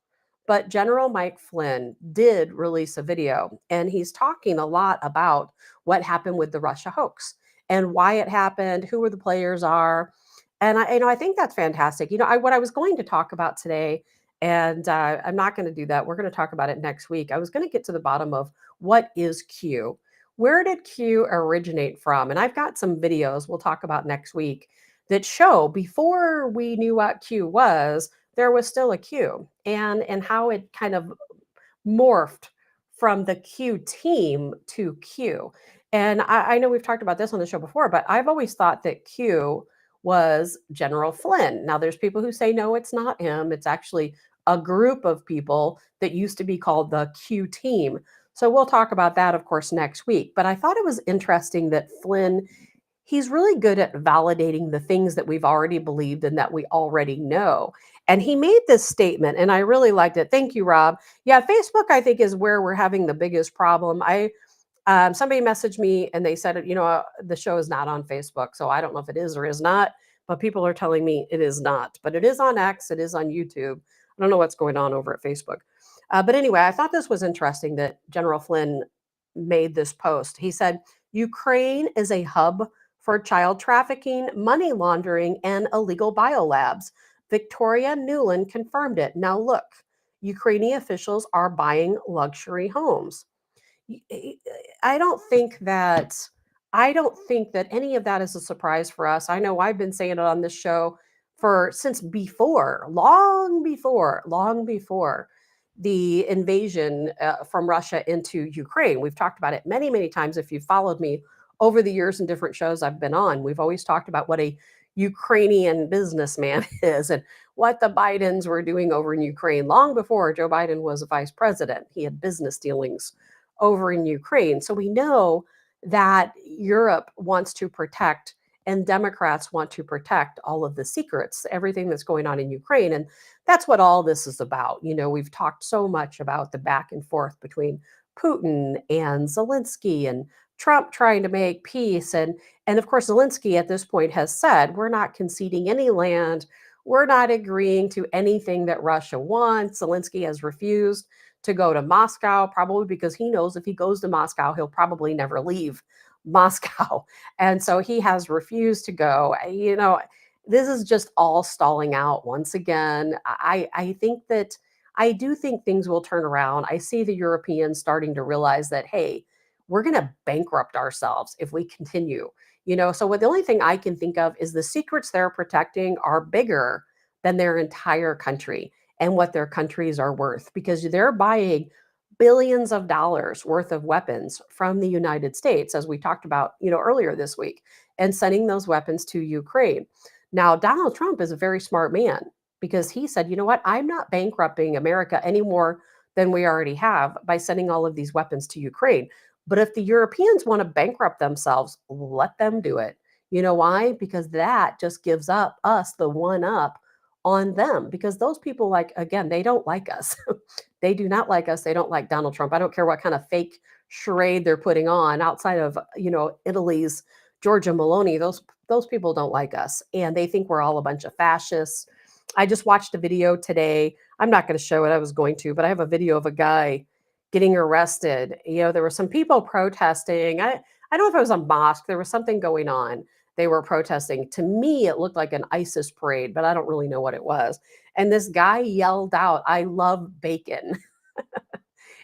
but General Mike Flynn did release a video, and he's talking a lot about what happened with the Russia hoax and why it happened, who the players are. And I think that's fantastic. What I was going to talk about today, and I'm not going to do that. We're going to talk about it next week. I was going to get to the bottom of what is Q? Where did Q originate from? And I've got some videos we'll talk about next week that show before we knew what Q was, there was still a Q, and how it kind of morphed from the Q team to Q. And I know we've talked about this on the show before, but I've always thought that Q was General Flynn. Now, there's people who say, no, it's not him. It's actually a group of people that used to be called the Q team. So we'll talk about that, of course, next week. But I thought it was interesting that Flynn, he's really good at validating the things that we've already believed and that we already know. And he made this statement, and I really liked it. Thank you, Rob. Yeah, Facebook, I think, is where we're having the biggest problem. Somebody messaged me and they said, the show is not on Facebook. So I don't know if it is or is not, but people are telling me it is not. But it is on X, it is on YouTube. I don't know what's going on over at Facebook. But anyway, I thought this was interesting that General Flynn made this post. He said, Ukraine is a hub for child trafficking, money laundering, and illegal biolabs. Victoria Nuland confirmed it. Now look, Ukrainian officials are buying luxury homes. I don't think that any of that is a surprise for us. I know I've been saying it on this show since long before the invasion from Russia into Ukraine. We've talked about it many, many times. If you've followed me over the years in different shows I've been on, we've always talked about what a Ukrainian businessman is and what the Bidens were doing over in Ukraine long before Joe Biden was a vice president. He had business dealings over in Ukraine. So we know that Europe wants to protect and Democrats want to protect all of the secrets, everything that's going on in Ukraine. And that's what all this is about. We've talked so much about the back and forth between Putin and Zelensky and Trump trying to make peace. And of course, Zelensky at this point has said, we're not conceding any land. We're not agreeing to anything that Russia wants. Zelensky has refused to go to Moscow, probably because he knows if he goes to Moscow, he'll probably never leave Moscow. And so he has refused to go. This is just all stalling out once again. I do think things will turn around. I see the Europeans starting to realize that, hey, we're going to bankrupt ourselves if we continue. So the only thing I can think of is the secrets they're protecting are bigger than their entire country and what their countries are worth, because they're buying billions of dollars worth of weapons from the United States, as we talked about, earlier this week, and sending those weapons to Ukraine. Now, Donald Trump is a very smart man because he said, you know what, I'm not bankrupting America any more than we already have by sending all of these weapons to Ukraine. But if the Europeans want to bankrupt themselves, let them do it. You know why? Because that just gives us the one up on them, because those people, again, they don't like us. They do not like us. They don't like Donald Trump. I don't care what kind of fake charade they're putting on outside of, Italy's Giorgia Meloni. Those people don't like us, and they think we're all a bunch of fascists. I just watched a video today. I'm not going to show it. I was going to, but I have a video of a guy getting arrested. There were some people protesting. I don't know if it was a mosque. There was something going on. They were protesting. To me, it looked like an ISIS parade, but I don't really know what it was. And this guy yelled out, "I love bacon."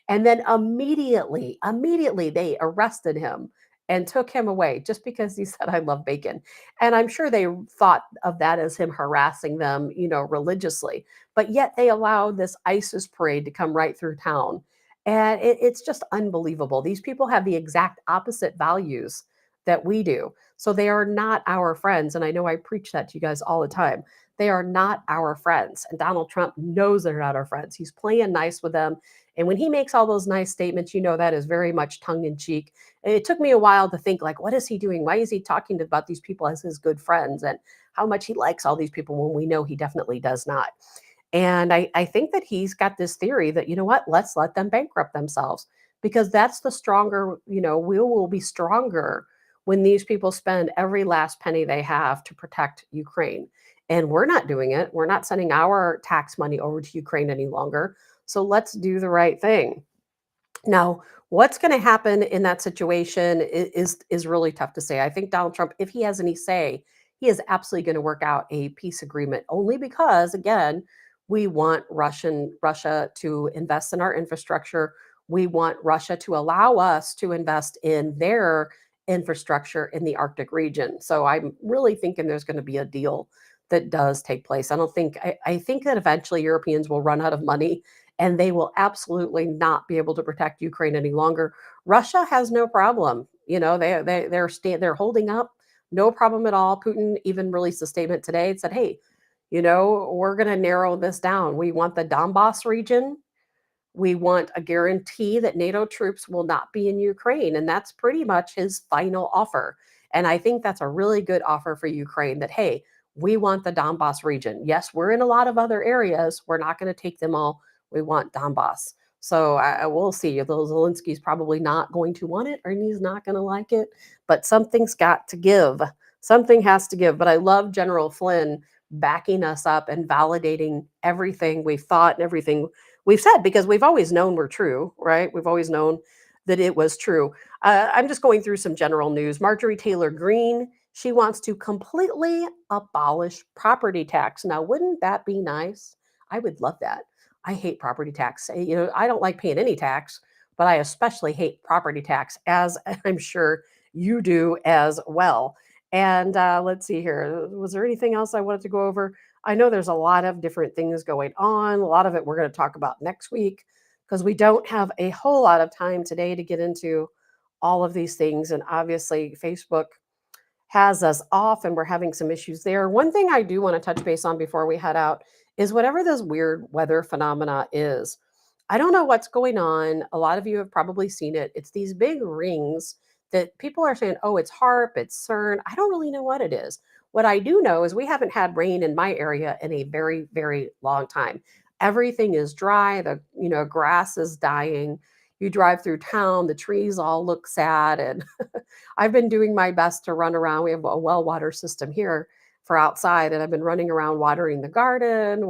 And then immediately they arrested him and took him away just because he said, "I love bacon." And I'm sure they thought of that as him harassing them, religiously. But yet they allowed this ISIS parade to come right through town. And it's just unbelievable. These people have the exact opposite values that we do. So they are not our friends. And I know I preach that to you guys all the time. They are not our friends. And Donald Trump knows they're not our friends. He's playing nice with them. And when he makes all those nice statements, that is very much tongue in cheek. And it took me a while to think, what is he doing? Why is he talking about these people as his good friends and how much he likes all these people when we know he definitely does not? And I think that he's got this theory that, let's let them bankrupt themselves, because that's the stronger, we will be stronger when these people spend every last penny they have to protect Ukraine. And we're not doing it. We're not sending our tax money over to Ukraine any longer. So let's do the right thing. Now, what's going to happen in that situation is really tough to say. I think Donald Trump, if he has any say, he is absolutely going to work out a peace agreement, only because, again, we want Russia to invest in our infrastructure. We want Russia to allow us to invest in their infrastructure in the Arctic region. So I'm really thinking there's going to be a deal that does take place. I think that eventually Europeans will run out of money and they will absolutely not be able to protect Ukraine any longer. Russia has no problem. They're holding up, no problem at all. Putin even released a statement today and said, "Hey, we're going to narrow this down. We want the Donbass region. We want a guarantee that NATO troops will not be in Ukraine." And that's pretty much his final offer. And I think that's a really good offer for Ukraine that, hey, we want the Donbass region. Yes, we're in a lot of other areas. We're not going to take them all. We want Donbass. So I will see. Zelensky's probably not going to want it, or he's not going to like it. But something's got to give. Something has to give. But I love General Flynn backing us up and validating everything we've thought and everything we've said, because we've always known we're true, right? We've always known that it was true. I'm just going through some general news. Marjorie Taylor Greene, she wants to completely abolish property tax. Now, wouldn't that be nice? I would love that. I hate property tax. I don't like paying any tax, but I especially hate property tax, as I'm sure you do as well. And let's see here. Was there anything else I wanted to go over? I know there's a lot of different things going on. A lot of it we're going to talk about next week, because we don't have a whole lot of time today to get into all of these things. And obviously, Facebook has us off and we're having some issues there. One thing I do want to touch base on before we head out is whatever this weird weather phenomena is. I don't know what's going on. A lot of you have probably seen it. It's these big rings that people are saying, oh, it's HARP, it's CERN. I don't really know what it is. What I do know is we haven't had rain in my area in a very, very long time. Everything is dry. The grass is dying. You drive through town, the trees all look sad. And I've been doing my best to run around. We have a well water system here for outside, and I've been running around watering the garden,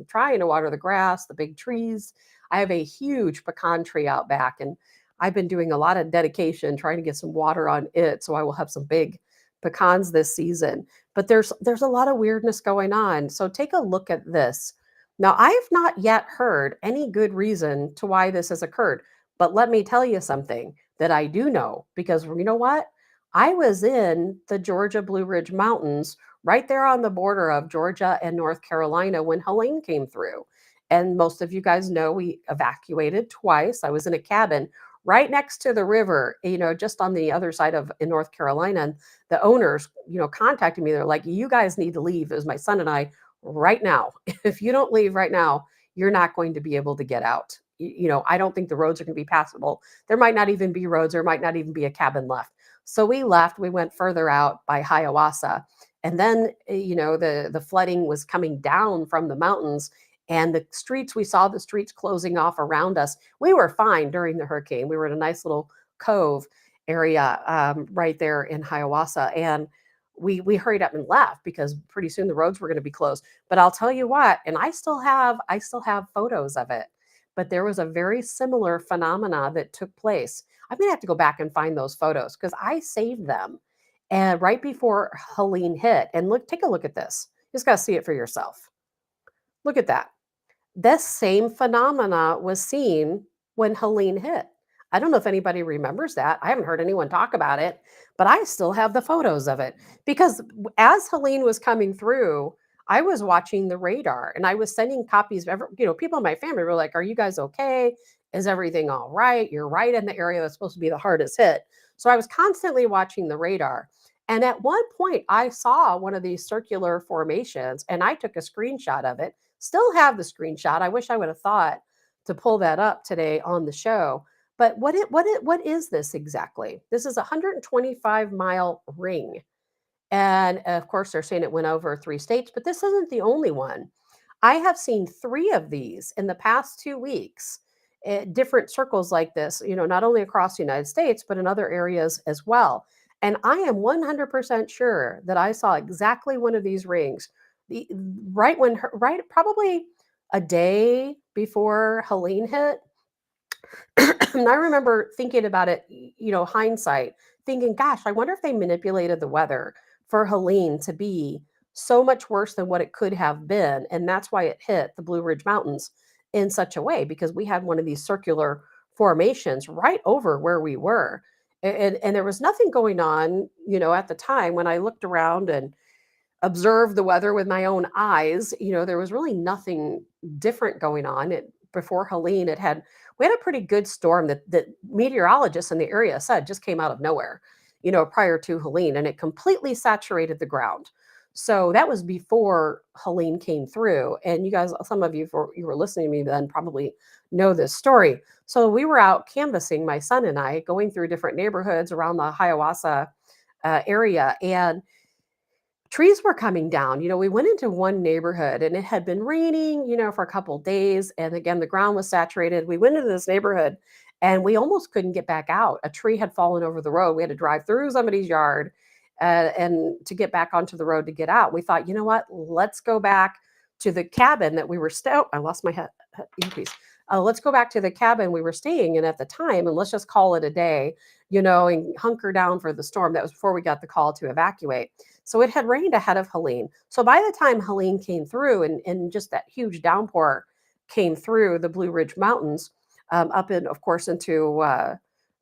trying to water the grass, the big trees. I have a huge pecan tree out back, and I've been doing a lot of dedication trying to get some water on it, so I will have some big pecans this season. But there's a lot of weirdness going on. So take a look at this. Now, I have not yet heard any good reason to why this has occurred. But let me tell you something that I do know, because you know what? I was in the Georgia Blue Ridge Mountains, right there on the border of Georgia and North Carolina, when Helene came through. And most of you guys know we evacuated twice. I was in a cabin right next to the river, just on the other side of in North Carolina. And the owners, contacted me. They're like, you guys need to leave. It was my son and I right now. If you don't leave right now, you're not going to be able to get out. I don't think the roads are going to be passable. There might not even be roads. There might not even be a cabin left. So we left. We went further out by Hiawatha. And then, the flooding was coming down from the mountains, and we saw the streets closing off around us. We were fine during the hurricane. We were in a nice little cove area right there in Hiawatha. And we hurried up and left because pretty soon the roads were going to be closed. But I'll tell you what, and I still have photos of it. But there was a very similar phenomena that took place. I'm going to have to go back and find those photos because I saved them. And right before Helene hit, and take a look at this. You just got to see it for yourself. Look at that. This same phenomena was seen when Helene hit. I don't know if anybody remembers that. I haven't heard anyone talk about it, but I still have the photos of it, because as Helene was coming through, I was watching the radar and I was sending copies of people in my family were like, are you guys okay? Is everything all right? You're right in the area that's supposed to be the hardest hit. So I was constantly watching the radar. And at one point I saw one of these circular formations and I took a screenshot of it. Still have the screenshot. I wish I would have thought to pull that up today on the show. But what is this exactly? This is a 125-mile ring. And of course, they're saying it went over 3 states, but this isn't the only one. I have seen 3 of these in the past 2 weeks, different circles like this, not only across the United States, but in other areas as well. And I am 100% sure that I saw exactly one of these rings probably a day before Helene hit. And I remember thinking about it, hindsight, thinking, gosh, I wonder if they manipulated the weather for Helene to be so much worse than what it could have been. And that's why it hit the Blue Ridge Mountains in such a way, because we had one of these circular formations right over where we were. And there was nothing going on, at the time when I looked around and observed the weather with my own eyes, there was really nothing different going on. before Helene, we had a pretty good storm that meteorologists in the area said just came out of nowhere, prior to Helene, and it completely saturated the ground. So that was before Helene came through. And you guys, some of you, you were listening to me then, probably know this story. So we were out canvassing, my son and I, going through different neighborhoods around the Hiawassee area, and trees were coming down. We went into one neighborhood and it had been raining, for a couple days. And again, the ground was saturated. We went into this neighborhood and we almost couldn't get back out. A tree had fallen over the road. We had to drive through somebody's yard and to get back onto the road to get out. We thought, you know what, let's go back to the cabin that we were I lost my earpiece. Let's go back to the cabin we were staying in at the time, and let's just call it a day, and hunker down for the storm. That was before we got the call to evacuate. So it had rained ahead of Helene. So by the time Helene came through and just that huge downpour came through the Blue Ridge Mountains, up in, of course, into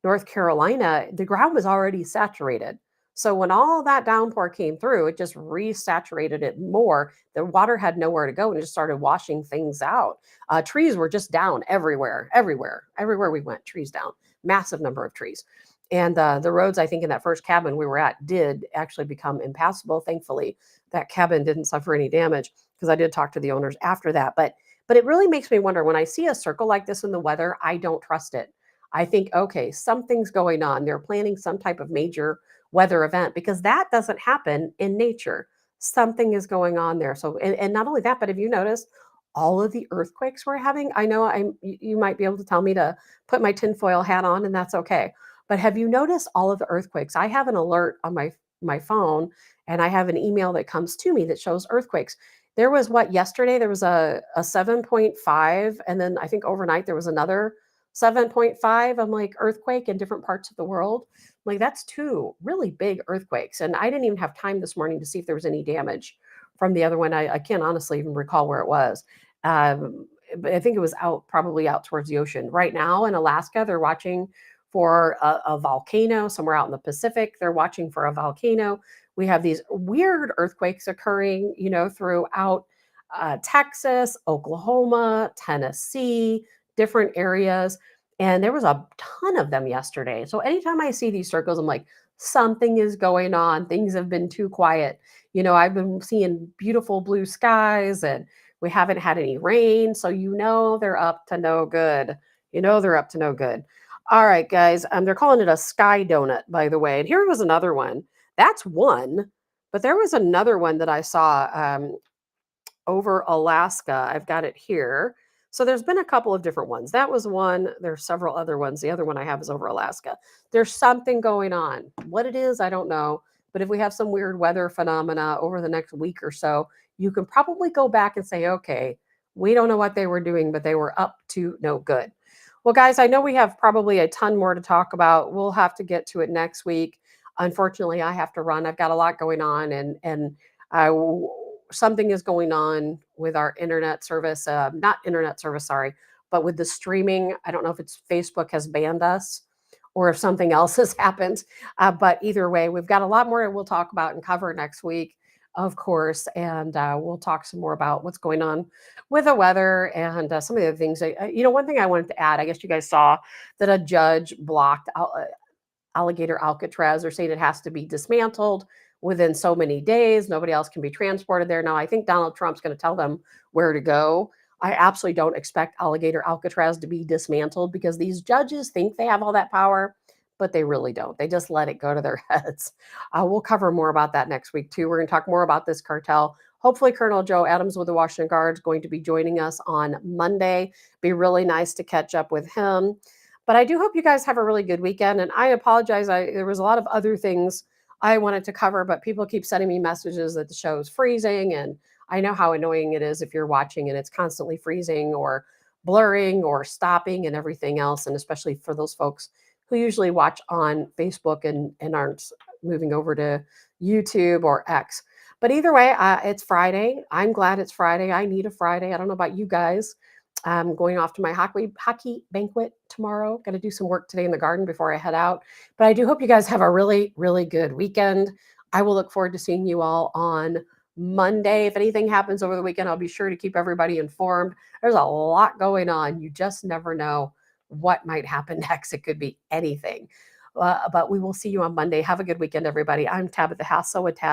North Carolina, the ground was already saturated. So when all that downpour came through, it just resaturated it more. The water had nowhere to go and it just started washing things out. Trees were just down everywhere we went, trees down, massive number of trees. And the roads, I think, in that first cabin we were at did actually become impassable. Thankfully, that cabin didn't suffer any damage because I did talk to the owners after that. But it really makes me wonder, when I see a circle like this in the weather, I don't trust it. I think, okay, something's going on. They're planning some type of major weather event, because that doesn't happen in nature. Something is going on there. So, and not only that, but have you noticed all of the earthquakes we're having? I know you might be able to tell me to put my tinfoil hat on, and that's okay. But have you noticed all of the earthquakes? I have an alert on my phone, and I have an email that comes to me that shows earthquakes. There was yesterday there was a 7.5, and then I think overnight there was another 7.5. I'm like, earthquake in different parts of the world. Like, that's two really big earthquakes. And I didn't even have time this morning to see if there was any damage from the other one. I can't honestly even recall where it was. But I think it was probably out towards the ocean. Right now in Alaska, they're watching for a volcano. Somewhere out in the Pacific, they're watching for a volcano. We have these weird earthquakes occurring, throughout Texas, Oklahoma, Tennessee, different areas. And there was a ton of them yesterday. So anytime I see these circles, I'm like, something is going on. Things have been too quiet. I've been seeing beautiful blue skies and we haven't had any rain. So, they're up to no good. They're up to no good. All right, guys. They're calling it a sky donut, by the way. And here was another one. That's one. But there was another one that I saw over Alaska. I've got it here. So there's been a couple of different ones. That was one. There's several other ones. The other one I have is over Alaska. There's something going on. What it is, I don't know. But if we have some weird weather phenomena over the next week or so, you can probably go back and say, okay, we don't know what they were doing, but they were up to no good. Well, guys, I know we have probably a ton more to talk about. We'll have to get to it next week. Unfortunately, I have to run. I've got a lot going on, and something is going on with our internet service, not internet service, sorry, but with the streaming. I don't know if it's Facebook has banned us or if something else has happened. But either way, we've got a lot more we'll talk about and cover next week, of course. And we'll talk some more about what's going on with the weather and some of the other things. One thing I wanted to add, I guess you guys saw that a judge blocked Alligator Alcatraz. They're saying it has to be dismantled within so many days. Nobody else can be transported there. Now, I think Donald Trump's going to tell them where to go. I absolutely don't expect Alligator Alcatraz to be dismantled because these judges think they have all that power, but they really don't. They just let it go to their heads. We'll cover more about that next week, too. We're going to talk more about this cartel. Hopefully, Colonel Joe Adams with the Washington Guard is going to be joining us on Monday. Be really nice to catch up with him. But I do hope you guys have a really good weekend. And I apologize. There was a lot of other things I wanted to cover, but people keep sending me messages that the show is freezing. And I know how annoying it is if you're watching and it's constantly freezing or blurring or stopping and everything else. And especially for those folks who usually watch on Facebook and aren't moving over to YouTube or X. But either way, it's Friday. I'm glad it's Friday. I need a Friday. I don't know about you guys. I'm going off to my hockey banquet tomorrow. Got to do some work today in the garden before I head out. But I do hope you guys have a really, really good weekend. I will look forward to seeing you all on Monday. If anything happens over the weekend, I'll be sure to keep everybody informed. There's a lot going on. You just never know what might happen next. It could be anything. But we will see you on Monday. Have a good weekend, everybody. I'm Tabitha Hassell with Tab.